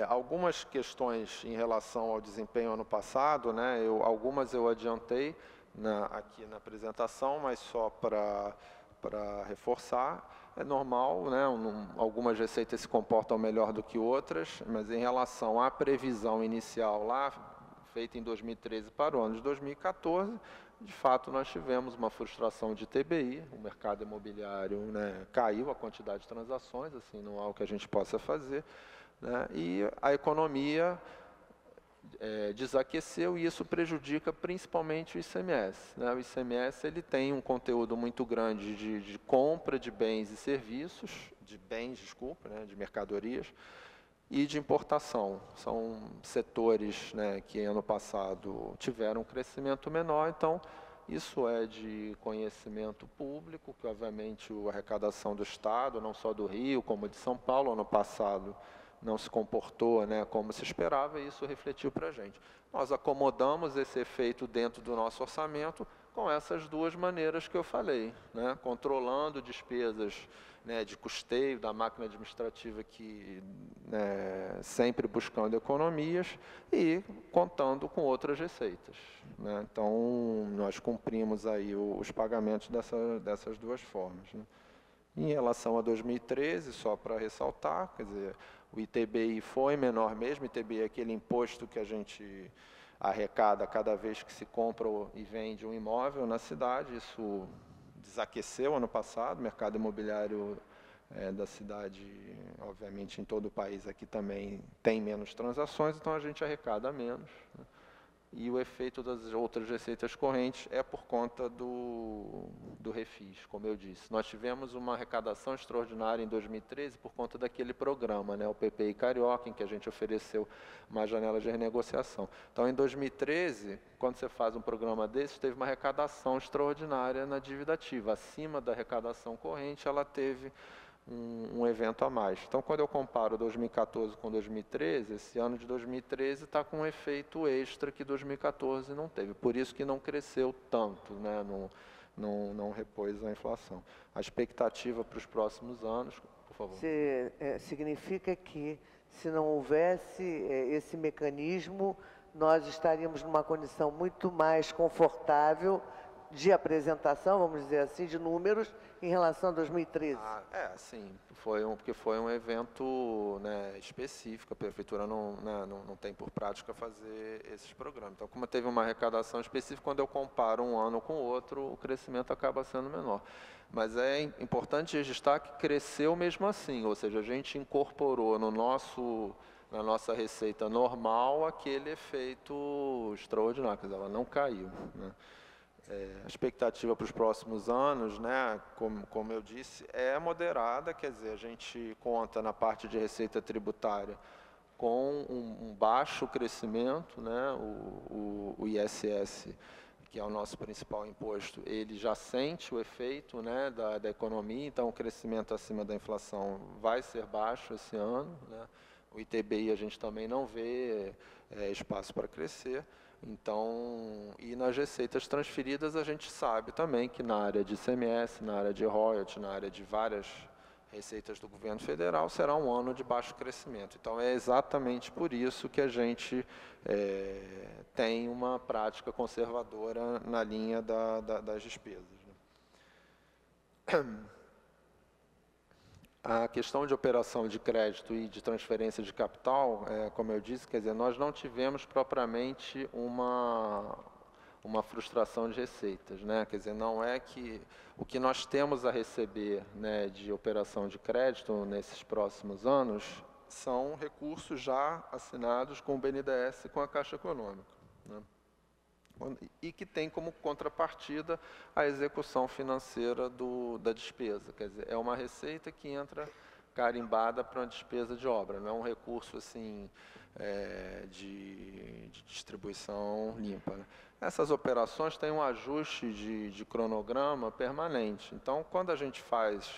Algumas questões em relação ao desempenho ano passado, né, algumas eu adiantei aqui na apresentação, mas só para reforçar. É normal, né, algumas receitas se comportam melhor do que outras, mas em relação à previsão inicial lá, feita em 2013 para o ano de 2014, de fato nós tivemos uma frustração de TBI, o mercado imobiliário, né, caiu a quantidade de transações, assim, não há o que a gente possa fazer, né, e a economia desaqueceu, e isso prejudica principalmente o ICMS, né? O ICMS ele tem um conteúdo muito grande de compra de bens e serviços, né, de mercadorias, e de importação. São setores, né, que ano passado tiveram um crescimento menor, então isso é de conhecimento público, que obviamente a arrecadação do Estado, não só do Rio, como de São Paulo, ano passado, não se comportou, né, como se esperava, e isso refletiu para a gente. Nós acomodamos esse efeito dentro do nosso orçamento com essas duas maneiras que eu falei, né, controlando despesas, né, de custeio da máquina administrativa, né, sempre buscando economias, e contando com outras receitas, né. Então, nós cumprimos aí os pagamentos dessas duas formas, né. Em relação a 2013, só para ressaltar, quer dizer, o ITBI foi menor mesmo. ITBI é aquele imposto que a gente arrecada cada vez que se compra e vende um imóvel na cidade. Isso desaqueceu ano passado, o mercado imobiliário da cidade, obviamente em todo o país aqui também tem menos transações, então a gente arrecada menos, né? E o efeito das outras receitas correntes é por conta do refis, como eu disse. Nós tivemos uma arrecadação extraordinária em 2013 por conta daquele programa, né, o PPI Carioca, em que a gente ofereceu uma janela de renegociação. Então, em 2013, quando você faz um programa desse, teve uma arrecadação extraordinária na dívida ativa. Acima da arrecadação corrente, ela teve um evento a mais. Então, quando eu comparo 2014 com 2013, esse ano de 2013 está com um efeito extra que 2014 não teve. Por isso que não cresceu tanto, né? Não repôs a inflação. A expectativa para os próximos anos, por favor.
Significa que, se não houvesse esse mecanismo, nós estaríamos numa condição muito mais confortável de apresentação, vamos dizer assim, de números em relação a 2013.
Sim, porque foi um evento, né, específico. A prefeitura não tem por prática fazer esses programas. Então, como teve uma arrecadação específica, quando eu comparo um ano com o outro, o crescimento acaba sendo menor. Mas é importante registrar que cresceu mesmo assim, ou seja, a gente incorporou no nosso na nossa receita normal aquele efeito extraordinário, quer dizer, ela não caiu, né? A expectativa para os próximos anos, né, como eu disse, é moderada, quer dizer, a gente conta na parte de receita tributária com um baixo crescimento, né, o ISS, que é o nosso principal imposto, ele já sente o efeito, né, da economia, então o crescimento acima da inflação vai ser baixo esse ano, né? O ITBI a gente também não vê espaço para crescer. Então, e nas receitas transferidas a gente sabe também que na área de ICMS, na área de royalties, na área de várias receitas do governo federal, será um ano de baixo crescimento. Então, é exatamente por isso que a gente tem uma prática conservadora na linha das despesas, né? A questão de operação de crédito e de transferência de capital, como eu disse, quer dizer, nós não tivemos propriamente uma frustração de receitas, né? Quer dizer, não é que o que nós temos a receber, né, de operação de crédito nesses próximos anos são recursos já assinados com o BNDES e com a Caixa Econômica, né? E que tem como contrapartida a execução financeira da despesa. Quer dizer, é uma receita que entra carimbada para uma despesa de obra, não é um recurso assim de distribuição limpa, né? Essas operações têm um ajuste de cronograma permanente. Então, quando a gente faz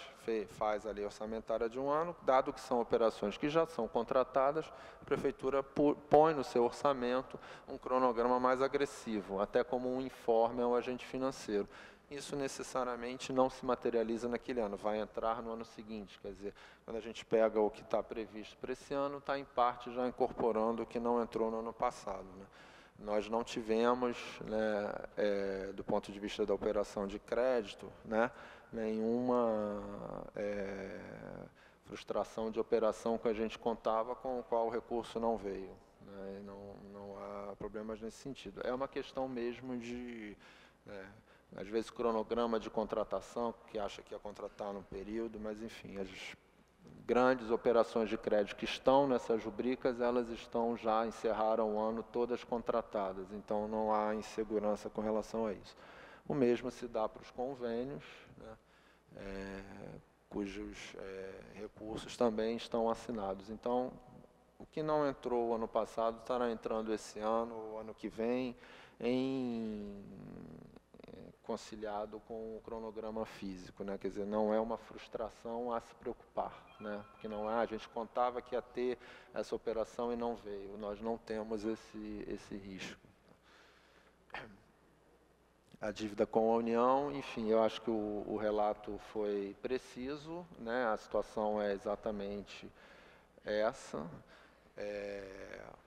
a lei orçamentária de um ano, dado que são operações que já são contratadas, a Prefeitura põe no seu orçamento um cronograma mais agressivo, até como um informe ao agente financeiro. Isso necessariamente não se materializa naquele ano, vai entrar no ano seguinte. Quer dizer, quando a gente pega o que está previsto para esse ano, está em parte já incorporando o que não entrou no ano passado, né? Nós não tivemos, né, do ponto de vista da operação de crédito, né, nenhuma frustração de operação que a gente contava com o qual o recurso não veio, né? Não há problemas nesse sentido. É uma questão mesmo de, às vezes, cronograma de contratação, que acha que ia contratar num período, mas, enfim, as grandes operações de crédito que estão nessas rubricas, elas encerraram o ano todas contratadas, então não há insegurança com relação a isso. O mesmo se dá para os convênios, né, cujos recursos também estão assinados. Então, o que não entrou ano passado estará entrando esse ano, ou ano que vem, conciliado com o cronograma físico, né? Quer dizer, não é uma frustração a se preocupar, né? Porque não é, a gente contava que ia ter essa operação e não veio. Nós não temos esse risco. A dívida com a União, enfim, eu acho que o relato foi preciso, né? A situação é exatamente essa.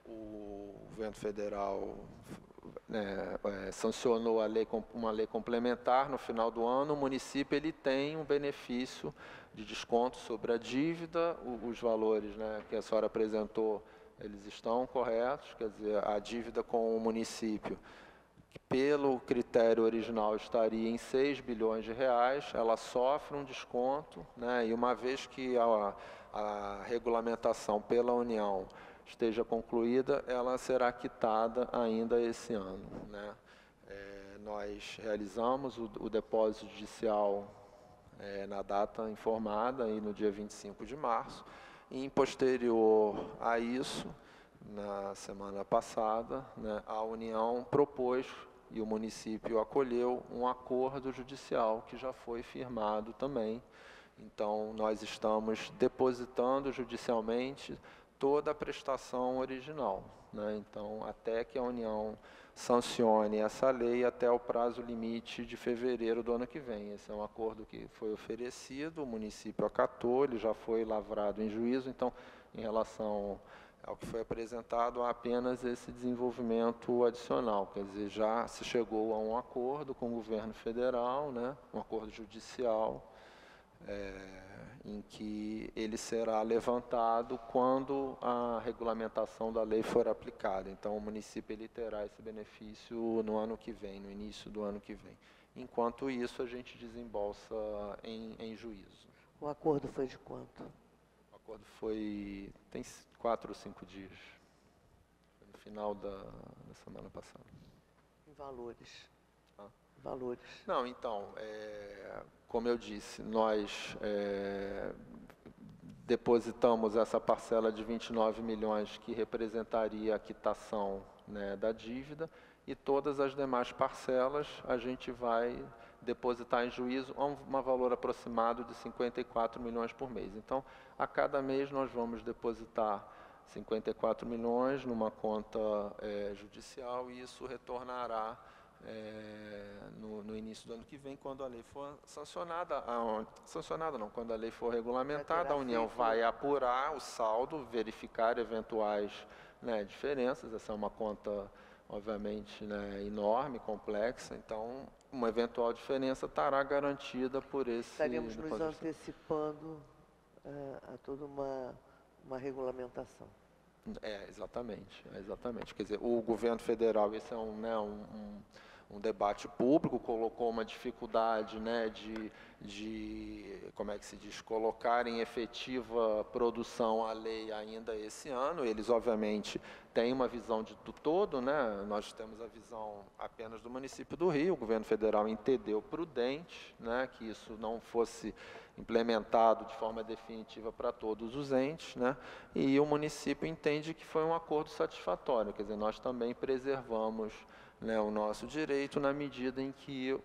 O governo federal sancionou uma lei complementar no final do ano. O município ele tem um benefício de desconto sobre a dívida. Os valores, né, que a senhora apresentou, eles estão corretos. Quer dizer, a dívida com o município, que pelo critério original estaria em 6 bilhões de reais, ela sofre um desconto, né, e uma vez que a regulamentação pela União esteja concluída, ela será quitada ainda esse ano, né? Nós realizamos o depósito judicial na data informada, aí no dia 25 de março, e posterior a isso, na semana passada, né, a União propôs, e o município acolheu, um acordo judicial que já foi firmado também. Então, nós estamos depositando judicialmente toda a prestação original, né? Então, até que a União sancione essa lei até o prazo limite de fevereiro do ano que vem. Esse é um acordo que foi oferecido, o município acatou, ele já foi lavrado em juízo. Então, em relação ao que foi apresentado, há apenas esse desenvolvimento adicional, quer dizer, já se chegou a um acordo com o governo federal, né? Um acordo judicial, em que ele será levantado quando a regulamentação da lei for aplicada. Então, o município ele terá esse benefício no ano que vem, no início do ano que vem. Enquanto isso, a gente desembolsa em juízo.
O acordo foi de quanto?
O acordo tem 4 ou 5 dias, foi no final da semana passada.
Em valores.
Ah.
Valores.
Não, então, como eu disse, nós depositamos essa parcela de 29 milhões que representaria a quitação, né, da dívida, e todas as demais parcelas a gente vai depositar em juízo a um valor aproximado de 54 milhões por mês. Então, a cada mês nós vamos depositar 54 milhões numa conta judicial, e isso retornará no início do ano que vem, quando a lei for sancionada. Sancionada não, quando a lei for regulamentada, a União vai apurar o saldo, verificar eventuais, né, diferenças. Essa é uma conta, obviamente, né, enorme, complexa, então uma eventual diferença estará garantida por esse...
Estaríamos nos antecipando a toda uma regulamentação.
Exatamente. Quer dizer, o governo federal, esse é um debate público, colocou uma dificuldade, né, como é que se diz, colocar em efetiva produção a lei ainda esse ano. Eles, obviamente, têm uma visão do todo, né? Nós temos a visão apenas do município do Rio. O governo federal entendeu prudente, né, que isso não fosse implementado de forma definitiva para todos os entes, né? E o município entende que foi um acordo satisfatório. Quer dizer, nós também preservamos, né, o nosso direito na medida em que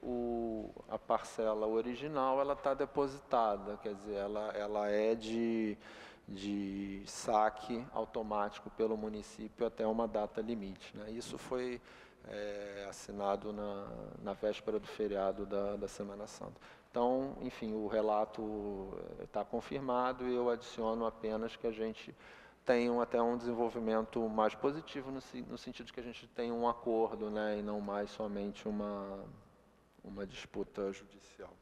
a parcela original ela está depositada, quer dizer, ela é de saque automático pelo município até uma data limite, né? Isso foi assinado na véspera do feriado da Semana Santa. Então, enfim, o relato está confirmado, e eu adiciono apenas que a gente tem até um desenvolvimento mais positivo no sentido de que a gente tem um acordo, né, e não mais somente uma disputa judicial.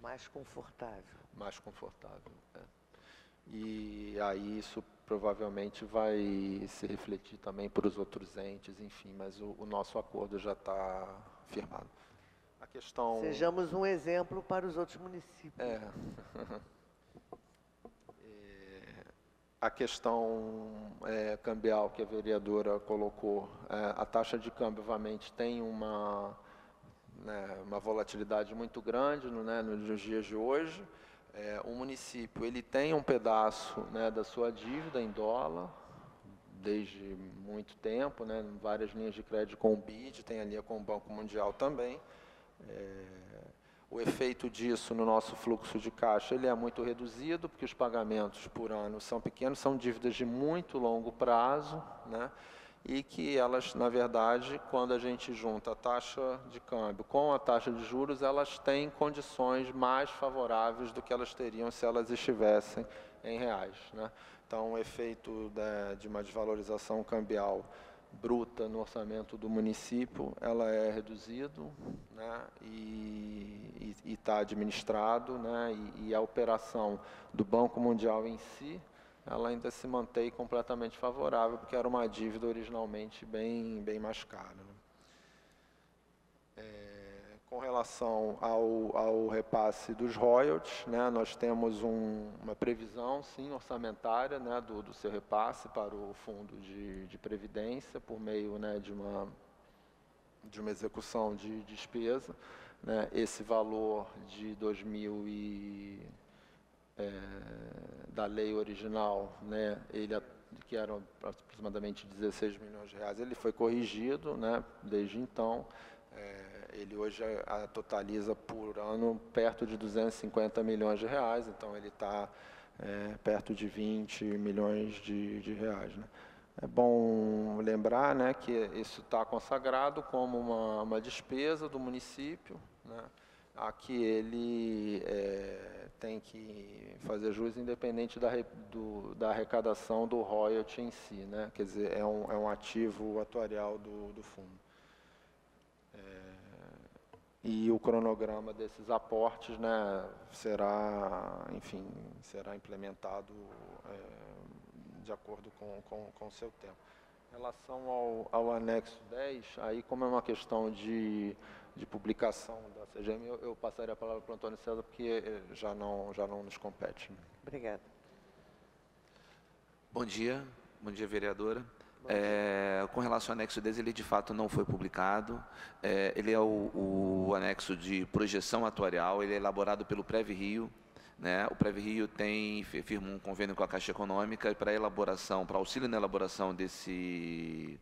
Mais confortável.
Mais confortável, E aí isso provavelmente vai se refletir também para os outros entes, enfim, mas o nosso acordo já está firmado. A questão...
Sejamos um exemplo para os outros municípios.
A questão cambial que a vereadora colocou, a taxa de câmbio, obviamente, tem uma volatilidade muito grande, né, nos dias de hoje. O município ele tem um pedaço, né, da sua dívida em dólar, desde muito tempo, né, várias linhas de crédito com o BID, tem ali com o Banco Mundial também. O efeito disso no nosso fluxo de caixa ele é muito reduzido, porque os pagamentos por ano são pequenos, são dívidas de muito longo prazo, né? E que elas, na verdade, quando a gente junta a taxa de câmbio com a taxa de juros, elas têm condições mais favoráveis do que elas teriam se elas estivessem em reais, né? Então, o efeito de uma desvalorização cambial bruta no orçamento do município, ela é reduzido, né, e está administrado, né, e a operação do Banco Mundial em si, ela ainda se mantém completamente favorável, porque era uma dívida originalmente bem mais cara, né. Com relação ao repasse dos royalties, né, nós temos uma previsão, sim, orçamentária, né, do seu repasse para o fundo de previdência, por meio, né, de uma execução de despesa, né. Esse valor de 2000 da lei original, né, que eram aproximadamente 16 milhões de reais, ele foi corrigido, né, desde então. Ele hoje totaliza por ano perto de 250 milhões de reais, então ele está perto de 20 milhões de reais, né. É bom lembrar, né, que isso está consagrado como uma despesa do município, né, a que ele tem que fazer jus independente da arrecadação do royalty em si, né, quer dizer, é um ativo atuarial do fundo. E o cronograma desses aportes, né, será implementado de acordo com o seu tempo. Em relação ao anexo 10, aí como é uma questão de publicação da CGM, eu passaria a palavra para o Antônio César, porque já não nos compete.
Obrigada.
Bom dia, vereadora. Com relação ao anexo 10, ele de fato não foi publicado. Ele é o anexo de projeção atuarial, ele é elaborado pelo PrevRio, né? O PrevRio firma um convênio com a Caixa Econômica para auxílio na elaboração desse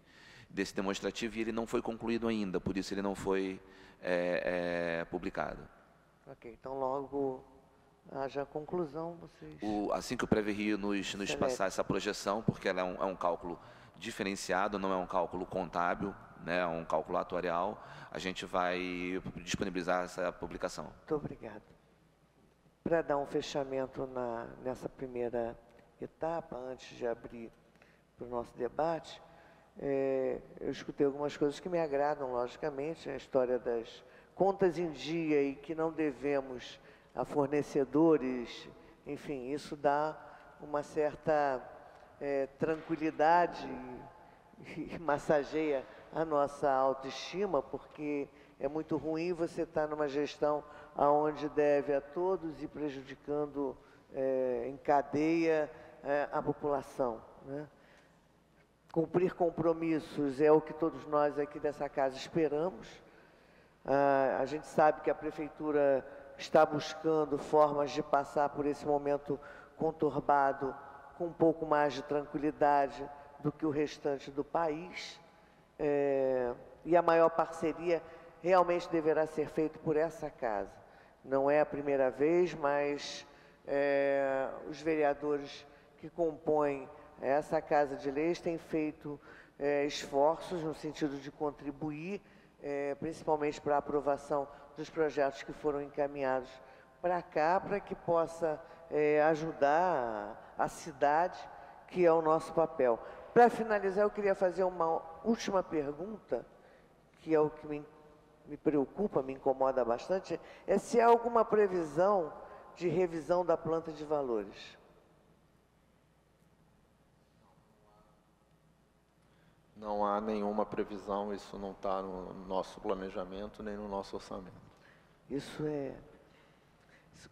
demonstrativo, e ele não foi concluído ainda, por isso ele não foi publicado.
Ok, então logo haja a conclusão, vocês...
Assim que o PrevRio nos passar essa projeção, porque ela é um cálculo diferenciado, não é um cálculo contábil, né, é um cálculo atuarial, a gente vai disponibilizar essa publicação.
Muito obrigado. Para dar um fechamento nessa primeira etapa, antes de abrir para o nosso debate, eu escutei algumas coisas que me agradam, logicamente, a história das contas em dia e que não devemos a fornecedores, enfim, isso dá uma certa tranquilidade e massageia a nossa autoestima, porque é muito ruim você estar numa gestão onde deve a todos e prejudicando em cadeia a população, né? Cumprir compromissos é o que todos nós aqui dessa casa esperamos. A gente sabe que a Prefeitura está buscando formas de passar por esse momento conturbado com um pouco mais de tranquilidade do que o restante do país. E a maior parceria realmente deverá ser feita por essa casa. Não é a primeira vez, mas os vereadores que compõem essa Casa de Leis têm feito esforços no sentido de contribuir, principalmente para a aprovação dos projetos que foram encaminhados para cá, para que possa ajudar a cidade, que é o nosso papel. Para finalizar, eu queria fazer uma última pergunta, que é o que me preocupa, me incomoda bastante, é se há alguma previsão de revisão da planta de valores.
Não há nenhuma previsão, isso não está no nosso planejamento nem no nosso orçamento.
Isso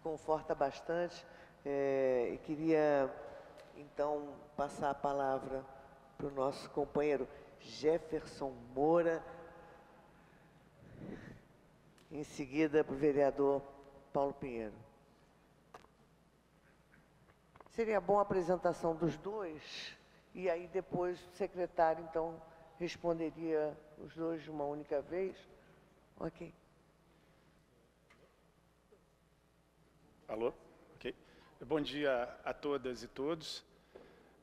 conforta bastante, e queria então passar a palavra para o nosso companheiro Jefferson Moura, em seguida para o vereador Paulo Pinheiro. Seria bom a apresentação dos dois, e aí depois o secretário, então, responderia os dois de uma única vez. Ok.
Alô? Ok. Bom dia a todas e todos.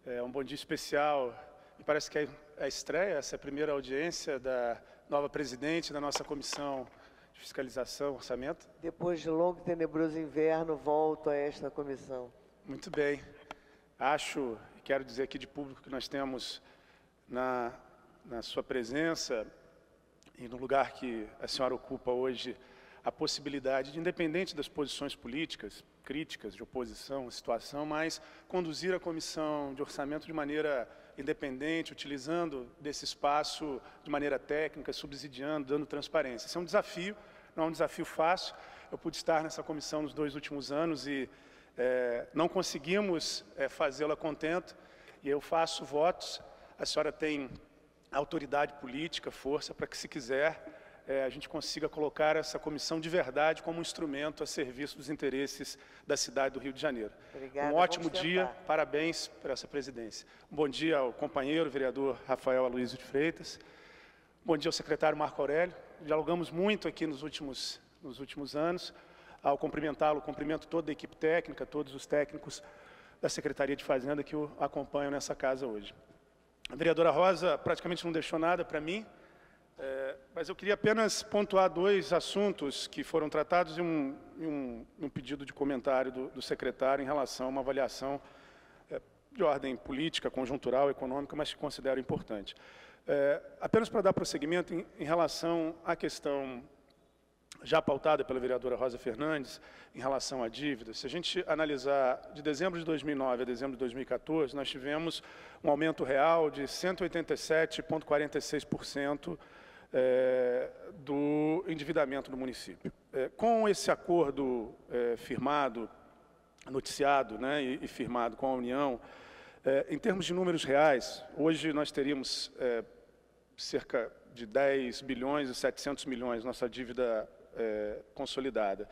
É um bom dia especial. E parece que é a estreia, essa é a primeira audiência da nova presidente da nossa Comissão de Fiscalização e Orçamento.
Depois de longo e tenebroso inverno, volto a esta comissão.
Muito bem. Acho, quero dizer aqui de público, que nós temos na sua presença e no lugar que a senhora ocupa hoje, a possibilidade de, independente das posições políticas, críticas, de oposição, situação, mas conduzir a Comissão de Orçamento de maneira independente, utilizando desse espaço de maneira técnica, subsidiando, dando transparência. Esse é um desafio, não é um desafio fácil. Eu pude estar nessa comissão nos 2 últimos anos e não conseguimos fazê-la contento, e eu faço votos. A senhora tem autoridade política, força, para que, se quiser, a gente consiga colocar essa comissão de verdade como um instrumento a serviço dos interesses da cidade do Rio de Janeiro.
Obrigada,
um ótimo dia, parabéns por essa presidência. Um bom dia ao companheiro, vereador Rafael Aloysio de Freitas. Bom dia ao secretário Marco Aurélio. Dialogamos muito aqui nos últimos anos. Ao cumprimentá-lo, cumprimento toda a equipe técnica, todos os técnicos da Secretaria de Fazenda que o acompanham nessa casa hoje. A vereadora Rosa praticamente não deixou nada para mim, mas eu queria apenas pontuar 2 assuntos que foram tratados e um pedido de comentário do secretário em relação a uma avaliação de ordem política, conjuntural, econômica, mas que considero importante. Apenas para dar prosseguimento em relação à questão já pautada pela vereadora Rosa Fernandes, em relação à dívida. Se a gente analisar de dezembro de 2009 a dezembro de 2014, nós tivemos um aumento real de 187,46% do endividamento do município. Com esse acordo firmado, noticiado, né, e firmado com a União, Em termos de números reais, hoje nós teríamos cerca de 10 bilhões e 700 milhões nossa dívida consolidada,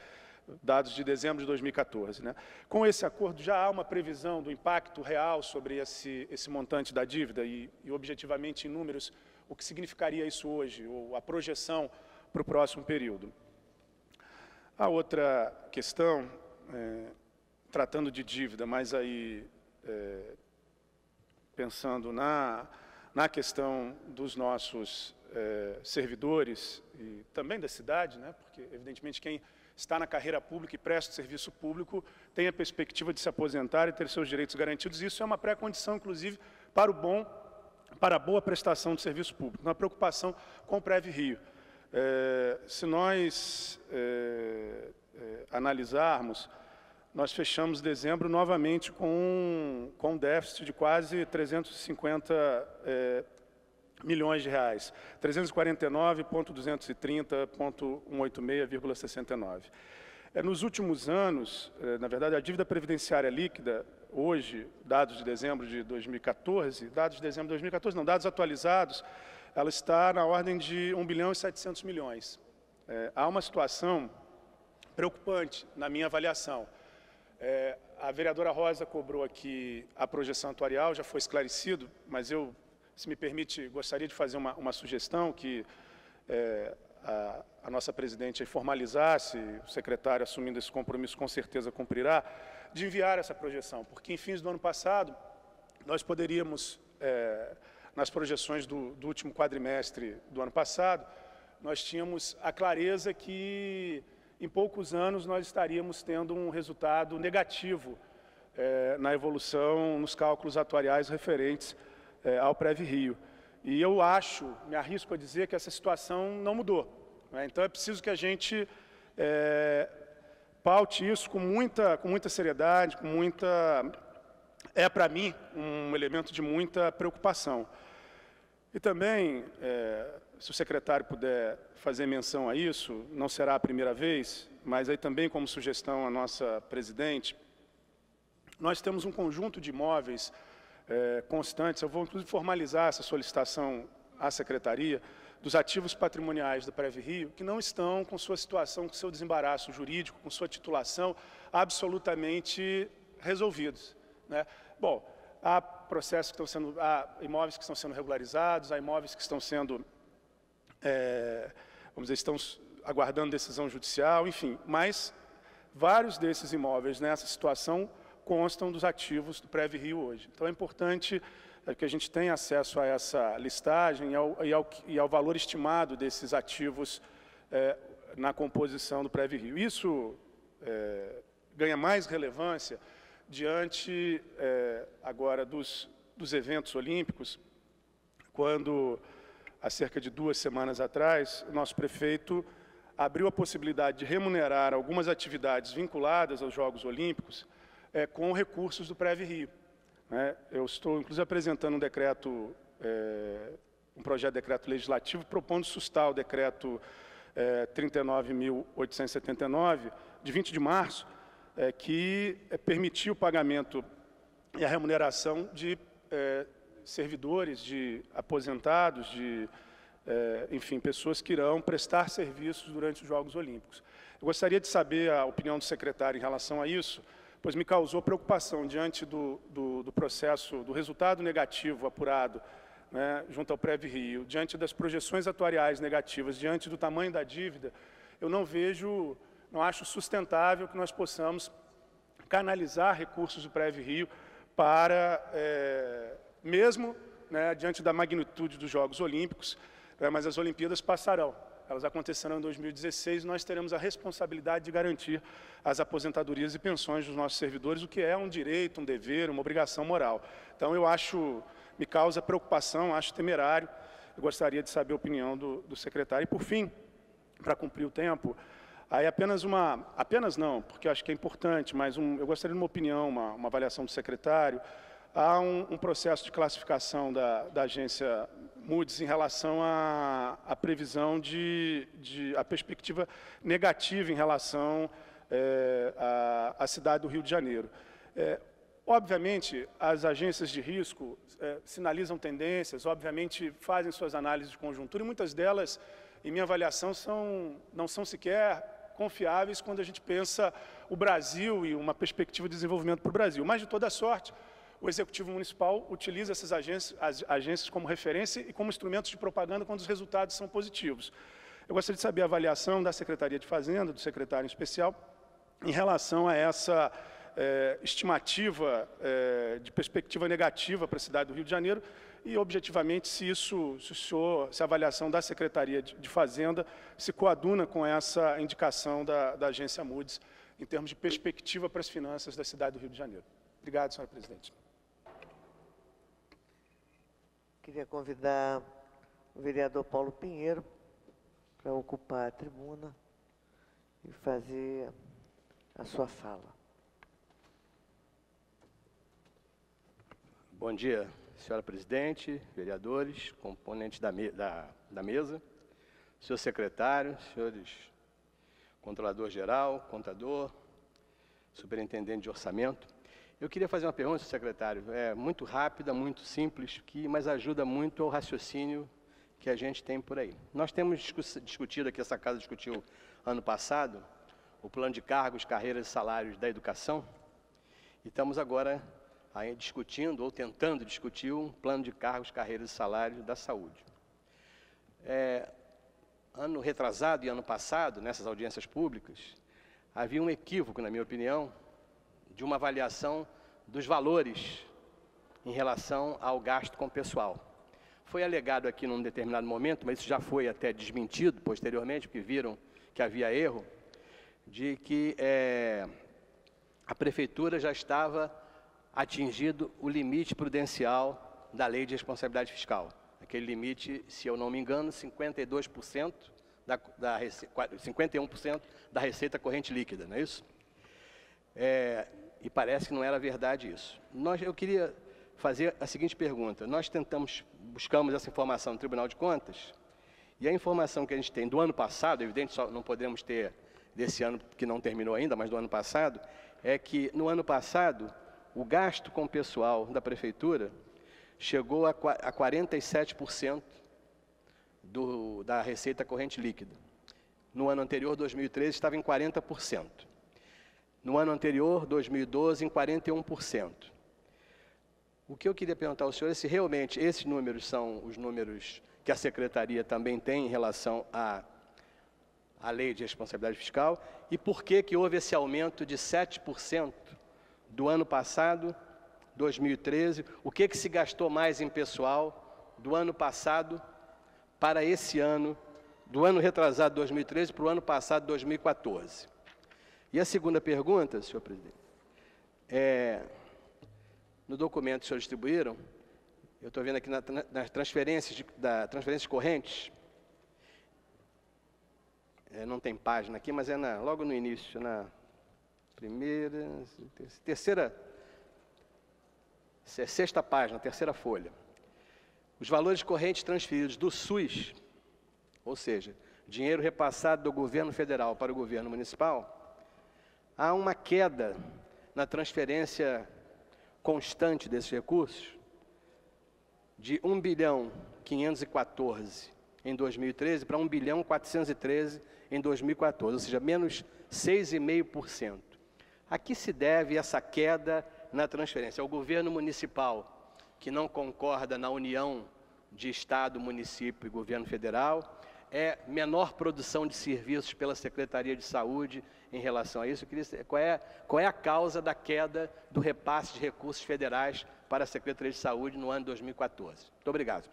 dados de dezembro de 2014. Né? Com esse acordo, já há uma previsão do impacto real sobre esse montante da dívida e, objetivamente, em números, o que significaria isso hoje, ou a projeção para o próximo período. A outra questão, tratando de dívida, mas aí pensando na questão dos nossos servidores e também da cidade, né? Porque, evidentemente, quem está na carreira pública e presta serviço público tem a perspectiva de se aposentar e ter seus direitos garantidos. Isso é uma pré-condição, inclusive, para a boa prestação de serviço público, uma preocupação com o PREV-Rio. Se nós analisarmos, nós fechamos dezembro novamente com um déficit de quase 350 milhões de reais, 349.230.186,69. Nos últimos anos, na verdade, a dívida previdenciária líquida, hoje, dados de dezembro de 2014, dados atualizados, ela está na ordem de 1 bilhão e 700 milhões. Há uma situação preocupante, na minha avaliação. A vereadora Rosa cobrou aqui a projeção atuarial, já foi esclarecido, mas eu, se me permite, gostaria de fazer uma sugestão que a nossa presidente formalizasse, o secretário assumindo esse compromisso com certeza cumprirá, de enviar essa projeção, porque em fins do ano passado nós poderíamos, nas projeções do último quadrimestre do ano passado, nós tínhamos a clareza que em poucos anos nós estaríamos tendo um resultado negativo na evolução, nos cálculos atuariais referentes ao PREV-Rio. E eu me arrisco a dizer que essa situação não mudou. Né? Então, é preciso que a gente paute isso com muita seriedade, para mim, um elemento de muita preocupação. E também, se o secretário puder fazer menção a isso, não será a primeira vez, mas aí também como sugestão à nossa presidente, nós temos um conjunto de imóveis constantes, eu vou inclusive formalizar essa solicitação à secretaria, dos ativos patrimoniais do PREV-Rio, que não estão com sua situação, com seu desembaraço jurídico, com sua titulação absolutamente resolvidos. Né? Bom, há processos que há imóveis que estão sendo regularizados, há imóveis que estão sendo, vamos dizer, estão aguardando decisão judicial, enfim, mas vários desses imóveis nessa situação constam dos ativos do PREV-Rio hoje. Então, é importante que a gente tenha acesso a essa listagem e ao valor estimado desses ativos na composição do PREV-Rio. Isso ganha mais relevância diante, agora, dos eventos olímpicos, quando, há cerca de 2 semanas atrás, o nosso prefeito abriu a possibilidade de remunerar algumas atividades vinculadas aos Jogos Olímpicos com recursos do PREV-Rio. Eu estou, inclusive, apresentando um decreto, um projeto de decreto legislativo, propondo sustar o decreto 39.879, de 20 de março, que permitiu o pagamento e a remuneração de servidores, de aposentados, enfim, pessoas que irão prestar serviços durante os Jogos Olímpicos. Eu gostaria de saber a opinião do secretário em relação a isso, pois me causou preocupação diante do processo, do resultado negativo apurado, né, junto ao PREV-Rio, diante das projeções atuariais negativas, diante do tamanho da dívida, eu não acho sustentável que nós possamos canalizar recursos do PREV-Rio para, mesmo, né, diante da magnitude dos Jogos Olímpicos, mas as Olimpíadas passarão. Elas acontecerão em 2016 e nós teremos a responsabilidade de garantir as aposentadorias e pensões dos nossos servidores, o que é um direito, um dever, uma obrigação moral. Então, me causa preocupação, acho temerário. Eu gostaria de saber a opinião do secretário. E, por fim, para cumprir o tempo, aí apenas não, porque acho que é importante, mas eu gostaria de uma opinião, uma avaliação do secretário. Há um processo de classificação da agência Moody's em relação à previsão a perspectiva negativa em relação à cidade do Rio de Janeiro. Obviamente, as agências de risco sinalizam tendências, obviamente fazem suas análises de conjuntura, e muitas delas, em minha avaliação, não são sequer confiáveis quando a gente pensa o Brasil e uma perspectiva de desenvolvimento para o Brasil. Mas, de toda sorte, o Executivo Municipal utiliza essas agências como referência e como instrumentos de propaganda quando os resultados são positivos. Eu gostaria de saber a avaliação da Secretaria de Fazenda, do secretário em especial, em relação a essa estimativa de perspectiva negativa para a cidade do Rio de Janeiro e, objetivamente, se a avaliação da Secretaria de Fazenda se coaduna com essa indicação da agência Moody's em termos de perspectiva para as finanças da cidade do Rio de Janeiro. Obrigado, senhora presidente.
Queria convidar o vereador Paulo Pinheiro para ocupar a tribuna e fazer a sua fala.
Bom dia, senhora presidente, vereadores, componentes da mesa, senhor secretário, senhores controlador-geral, contador, superintendente de orçamento. Eu queria fazer uma pergunta, senhor secretário, muito rápida, muito simples, mas ajuda muito ao raciocínio que a gente tem por aí. Nós temos discutido aqui, essa casa discutiu ano passado, o plano de cargos, carreiras e salários da educação, e estamos agora aí discutindo ou tentando discutir um plano de cargos, carreiras e salários da saúde. Ano retrasado e ano passado, nessas audiências públicas, havia um equívoco, na minha opinião, de uma avaliação dos valores em relação ao gasto com pessoal. Foi alegado aqui num determinado momento, mas isso já foi até desmentido posteriormente, porque viram que havia erro, de que a Prefeitura já estava atingido o limite prudencial da Lei de Responsabilidade Fiscal. Aquele limite, se eu não me engano, 51% da receita corrente líquida, não é isso? E parece que não era verdade isso. Eu queria fazer a seguinte pergunta. Nós buscamos essa informação no Tribunal de Contas, e a informação que a gente tem do ano passado, evidente, só não podemos ter desse ano, que não terminou ainda, mas do ano passado, é que no ano passado, o gasto com pessoal da Prefeitura chegou a 47% da receita corrente líquida. No ano anterior, 2013, estava em 40%. No ano anterior, 2012, em 41%. O que eu queria perguntar ao senhor é se realmente esses números são os números que a Secretaria também tem em relação à Lei de Responsabilidade Fiscal e por que houve esse aumento de 7% do ano passado, 2013, o que se gastou mais em pessoal do ano passado para esse ano, do ano retrasado, 2013, para o ano passado, 2014. E a segunda pergunta, senhor presidente, no documento que os senhores distribuíram, eu estou vendo aqui nas transferências correntes, não tem página aqui, mas logo no início, na sexta página, terceira folha. Os valores correntes transferidos do SUS, ou seja, dinheiro repassado do governo federal para o governo municipal, há uma queda na transferência constante desses recursos de 1.514 em 2013 para 1.413 em 2014, ou seja, menos 6,5%. A que se deve essa queda na transferência? Ao governo municipal, que não concorda na união de Estado, município e governo federal, menor produção de serviços pela Secretaria de Saúde em relação a isso. Eu queria saber qual é a causa da queda do repasse de recursos federais para a Secretaria de Saúde no ano de 2014. Muito obrigado.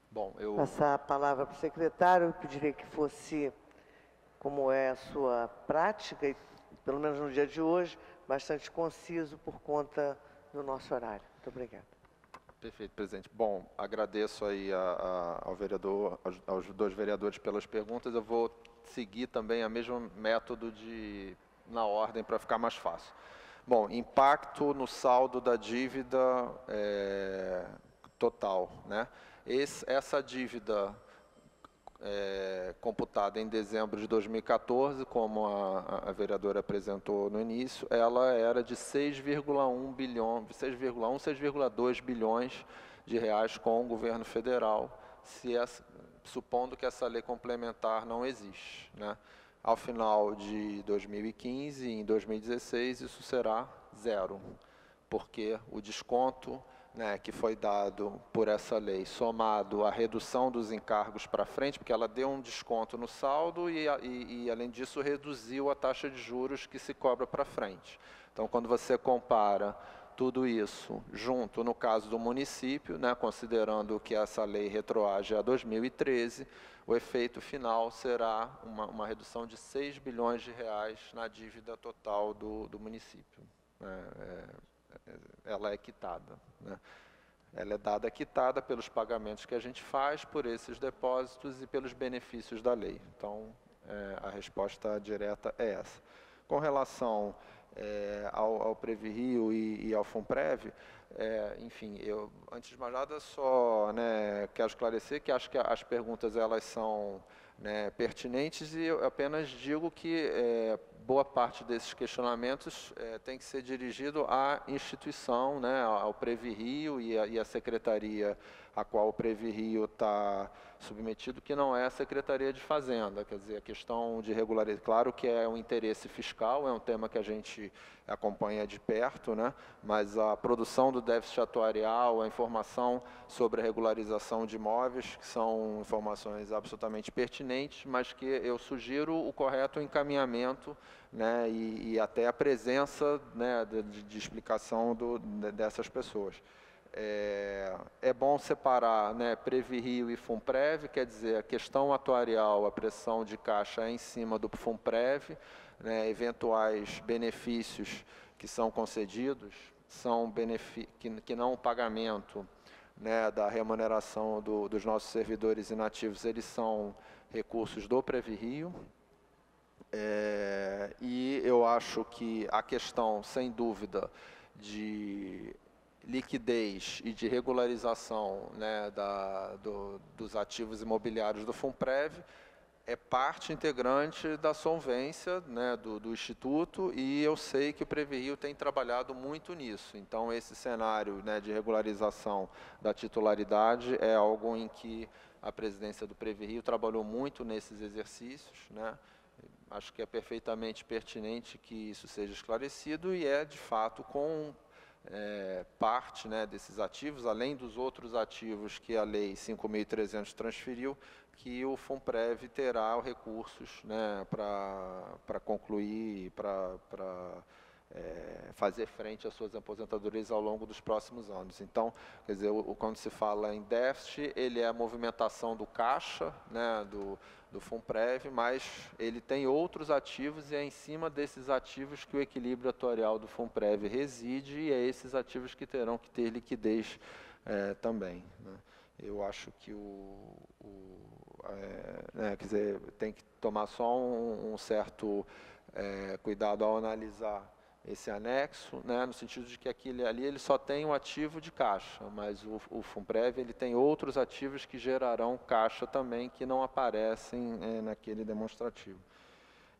Bom,
Passar a palavra para o secretário, eu pediria que fosse, como é a sua prática, e pelo menos no dia de hoje, bastante conciso por conta do nosso horário. Muito obrigada.
Perfeito, presidente. Bom, agradeço aí aos dois vereadores pelas perguntas. Eu vou seguir também o mesmo método na ordem para ficar mais fácil. Bom, impacto no saldo da dívida total, né? Essa dívida computada em dezembro de 2014, como a vereadora apresentou no início, ela era de 6,2 bilhões de reais com o governo federal, supondo que essa lei complementar não existe, né? Ao final de 2015 e em 2016, isso será zero, porque o desconto, né, que foi dado por essa lei, somado à redução dos encargos para frente, porque ela deu um desconto no saldo e, além disso, reduziu a taxa de juros que se cobra para frente. Então, quando você compara tudo isso junto, no caso do município, né, considerando que essa lei retroage a 2013, o efeito final será uma redução de 6 bilhões de reais na dívida total do município. Ela é quitada, né? Ela é dada quitada pelos pagamentos que a gente faz por esses depósitos e pelos benefícios da lei. Então, a resposta direta é essa. Com relação ao Previrio e ao Funprev, enfim, eu, antes de mais nada, só, né, quero esclarecer que acho que as perguntas elas são, né, pertinentes, e eu apenas digo que boa parte desses questionamentos tem que ser dirigido à instituição, né, ao Previrio e à secretaria a qual o Previrio está submetido, que não é a Secretaria de Fazenda. Quer dizer, a questão de regularidade, claro que é um interesse fiscal, é um tema que a gente acompanha de perto, né, mas a produção do déficit atuarial, a informação sobre a regularização de imóveis, que são informações absolutamente pertinentes, mas que eu sugiro o correto encaminhamento, né, e até a presença, né, de explicação dessas pessoas. É bom separar, né, Previrio e Funprev, quer dizer, a questão atuarial, a pressão de caixa é em cima do Funprev, né, eventuais benefícios que são concedidos, são que não o pagamento, né, da remuneração dos nossos servidores inativos, eles são recursos do Previrio. E eu acho que a questão, sem dúvida, de liquidez e de regularização, né, dos ativos imobiliários do Funprev é parte integrante da solvência, né, do Instituto, e eu sei que o Previrio tem trabalhado muito nisso. Então, esse cenário, né, de regularização da titularidade é algo em que a presidência do Previrio trabalhou muito nesses exercícios, né? Acho que é perfeitamente pertinente que isso seja esclarecido, e de fato, com parte, né, desses ativos, além dos outros ativos que a Lei 5.300 transferiu, que o Funprev terá recursos, né, para concluir, para fazer frente às suas aposentadorias ao longo dos próximos anos. Então, quer dizer, quando se fala em déficit, ele é a movimentação do caixa, né, do Funprev, mas ele tem outros ativos, e é em cima desses ativos que o equilíbrio atuarial do Funprev reside, e é esses ativos que terão que ter liquidez também, né? Eu acho que quer dizer, tem que tomar só um certo cuidado ao analisar esse anexo, né, no sentido de que aquele ali ele só tem um ativo de caixa, mas o Funprev ele tem outros ativos que gerarão caixa também, que não aparecem naquele demonstrativo.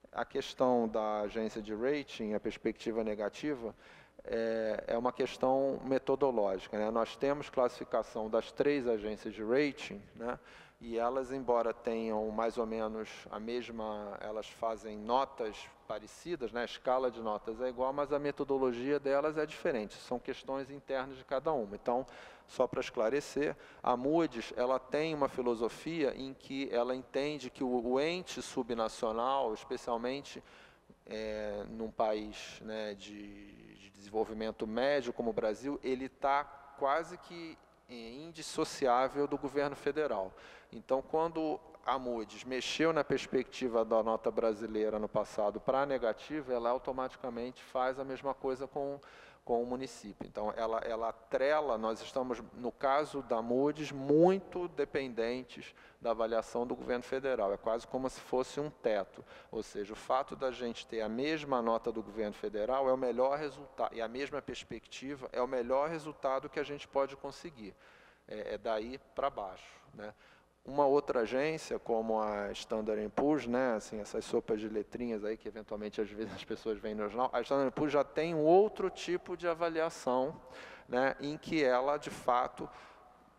A questão da agência de rating, a perspectiva negativa, é uma questão metodológica, né? Nós temos classificação das 3 agências de rating, né? E elas, embora tenham mais ou menos a mesma, elas fazem notas parecidas, né? A escala de notas é igual, mas a metodologia delas é diferente, são questões internas de cada uma. Então, só para esclarecer, a Moody's ela tem uma filosofia em que ela entende que o ente subnacional, especialmente num país, né, de desenvolvimento médio como o Brasil, ele está quase que indissociável do governo federal. Então, quando a Moody's mexeu na perspectiva da nota brasileira no passado para a negativa, ela automaticamente faz a mesma coisa com o município. Então, ela atrela, nós estamos, no caso da Moody's, muito dependentes da avaliação do governo federal. É quase como se fosse um teto. Ou seja, o fato da gente ter a mesma nota do governo federal é o melhor resultado, e a mesma perspectiva é o melhor resultado que a gente pode conseguir. É daí para baixo, né? Uma outra agência, como a Standard & Poor's, né, assim, essas sopas de letrinhas aí que eventualmente às vezes as pessoas veem no jornal, a Standard & Poor's já tem um outro tipo de avaliação, né, em que ela, de fato,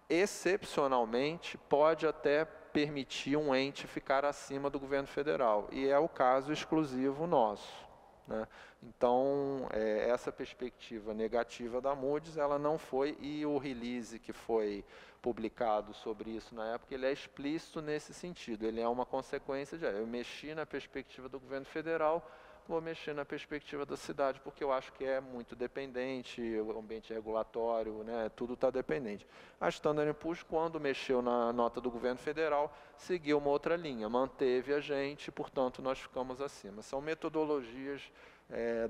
excepcionalmente, pode até permitir um ente ficar acima do governo federal, e é o caso exclusivo nosso, né? Então, essa perspectiva negativa da Moody's, ela não foi, e o release que foi publicado sobre isso na época, ele é explícito nesse sentido, ele é uma consequência de, eu mexi na perspectiva do governo federal, vou mexer na perspectiva da cidade, porque eu acho que é muito dependente, o ambiente regulatório, né, tudo está dependente. A Standard & Poor's, quando mexeu na nota do governo federal, seguiu uma outra linha, manteve a gente, portanto, nós ficamos acima. São metodologias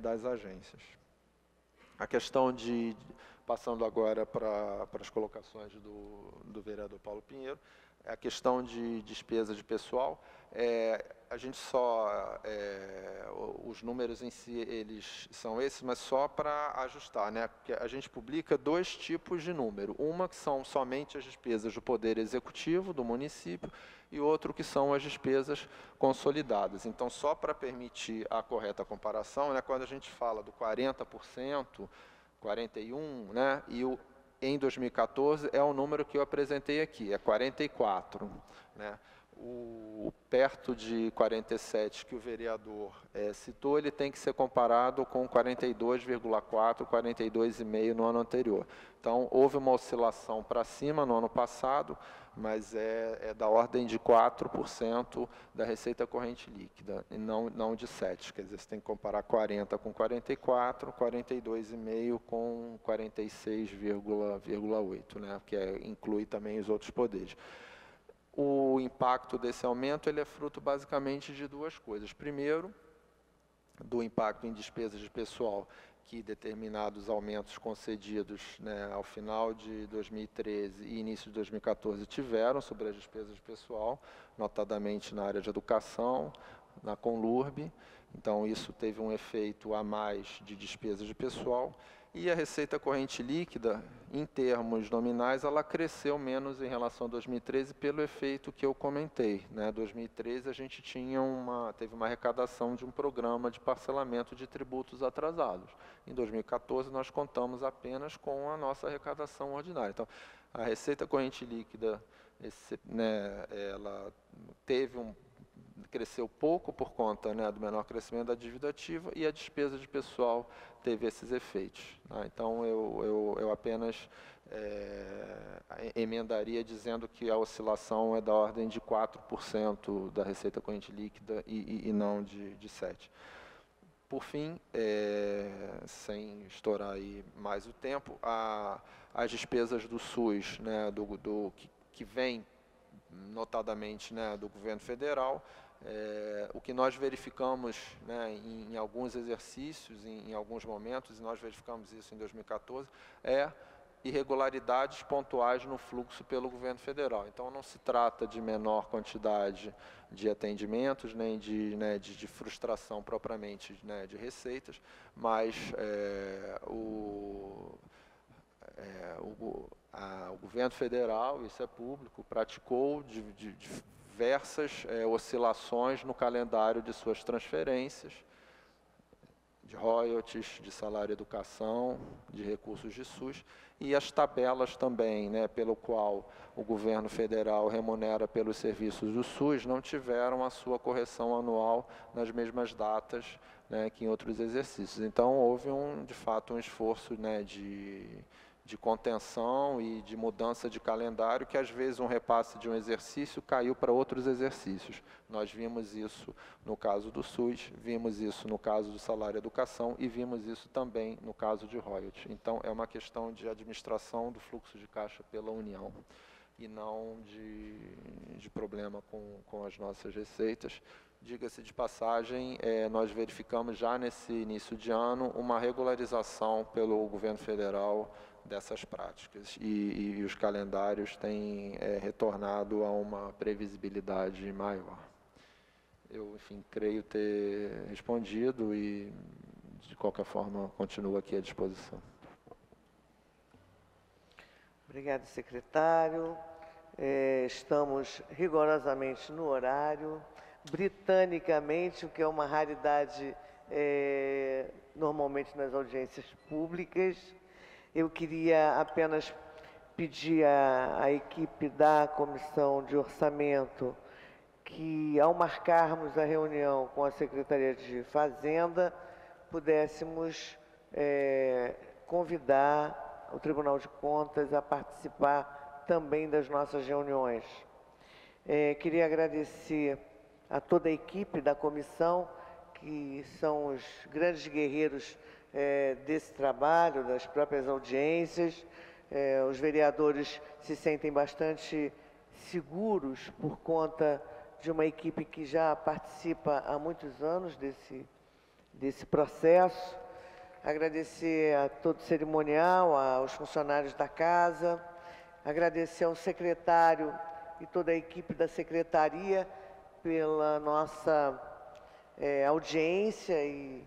das agências. A questão de, passando agora para as colocações do vereador Paulo Pinheiro, a questão de despesa de pessoal, a gente só, os números em si, eles são esses, mas só para ajustar, né? Porque a gente publica dois tipos de número, uma que são somente as despesas do Poder Executivo, do município, e outro que são as despesas consolidadas. Então, só para permitir a correta comparação, né, quando a gente fala do 40%, 41%, né, e em 2014 é o número que eu apresentei aqui, é 44%. Né? O perto de 47 que o vereador citou, ele tem que ser comparado com 42,4, 42,5 no ano anterior. Então, houve uma oscilação para cima no ano passado, mas é da ordem de 4% da receita corrente líquida, e não de 7%. Quer dizer, você tem que comparar 40 com 44, 42,5 com 46,8, né? Que inclui também os outros poderes. O impacto desse aumento ele é fruto basicamente de duas coisas. Primeiro, do impacto em despesas de pessoal, que determinados aumentos concedidos, né, ao final de 2013 e início de 2014 tiveram sobre as despesas de pessoal, notadamente na área de educação, na Conlurb. Então, isso teve um efeito a mais de despesas de pessoal. E a receita corrente líquida, em termos nominais, ela cresceu menos em relação a 2013 pelo efeito que eu comentei. Né? Em 2013, a gente teve uma arrecadação de um programa de parcelamento de tributos atrasados. Em 2014, nós contamos apenas com a nossa arrecadação ordinária. Então, a receita corrente líquida, ela cresceu pouco por conta, né, do menor crescimento da dívida ativa, e a despesa de pessoal teve esses efeitos. Né? Então, eu apenas emendaria dizendo que a oscilação é da ordem de 4% da receita corrente líquida e não de 7%. Por fim, sem estourar aí mais o tempo, as despesas do SUS, né, que vem notadamente, né, do governo federal, o que nós verificamos, né, em alguns exercícios, em alguns momentos, e nós verificamos isso em 2014, irregularidades pontuais no fluxo pelo governo federal. Então, não se trata de menor quantidade de atendimentos, nem de frustração propriamente, né, de receitas, mas o governo federal, isso é público, praticou diversas oscilações no calendário de suas transferências, de royalties, de salário e educação, de recursos de SUS, e as tabelas também, né, pelo qual o governo federal remunera pelos serviços do SUS, não tiveram a sua correção anual nas mesmas datas, né, que em outros exercícios. Então, houve, de fato, um esforço, né, de contenção e de mudança de calendário, que às vezes um repasse de um exercício caiu para outros exercícios. Nós vimos isso no caso do SUS, vimos isso no caso do salário e educação e vimos isso também no caso de royalties. Então, é uma questão de administração do fluxo de caixa pela União e não de problema com as nossas receitas. Diga-se de passagem, nós verificamos já nesse início de ano uma regularização pelo governo federal dessas práticas e os calendários têm retornado a uma previsibilidade maior. Eu, enfim, creio ter respondido e, de qualquer forma, continuo aqui à disposição.
Obrigada, secretário. Estamos rigorosamente no horário, britanicamente, o que é uma raridade normalmente nas audiências públicas. Eu queria apenas pedir à equipe da Comissão de Orçamento que, ao marcarmos a reunião com a Secretaria de Fazenda, pudéssemos convidar o Tribunal de Contas a participar também das nossas reuniões. Queria agradecer a toda a equipe da comissão, que são os grandes guerreiros desse trabalho, das próprias audiências. Os vereadores se sentem bastante seguros por conta de uma equipe que já participa há muitos anos desse processo. Agradecer a todo o cerimonial, aos funcionários da casa, agradecer ao secretário e toda a equipe da secretaria pela nossa audiência, e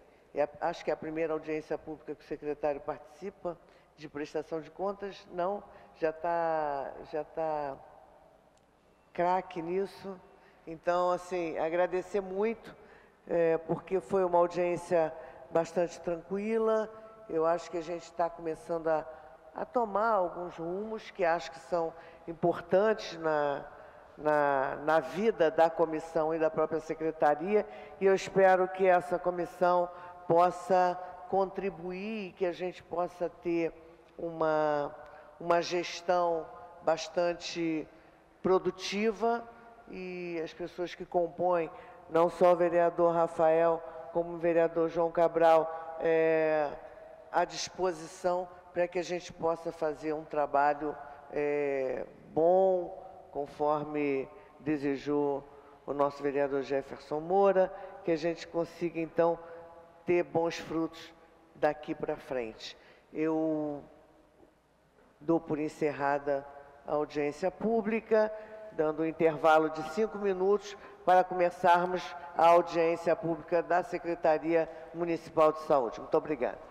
acho que é a primeira audiência pública que o secretário participa de prestação de contas. Não, já está craque nisso. Então, assim, agradecer muito, porque foi uma audiência bastante tranquila. Eu acho que a gente está começando a tomar alguns rumos que acho que são importantes na vida da comissão e da própria secretaria, e eu espero que essa comissão possa contribuir e que a gente possa ter uma gestão bastante produtiva, e as pessoas que compõem, não só o vereador Rafael, como o vereador João Cabral, à disposição para que a gente possa fazer um trabalho bom, conforme desejou o nosso vereador Jefferson Moura, que a gente consiga, então, ter bons frutos daqui para frente. Eu dou por encerrada a audiência pública, dando um intervalo de 5 minutos para começarmos a audiência pública da Secretaria Municipal de Saúde. Muito obrigada.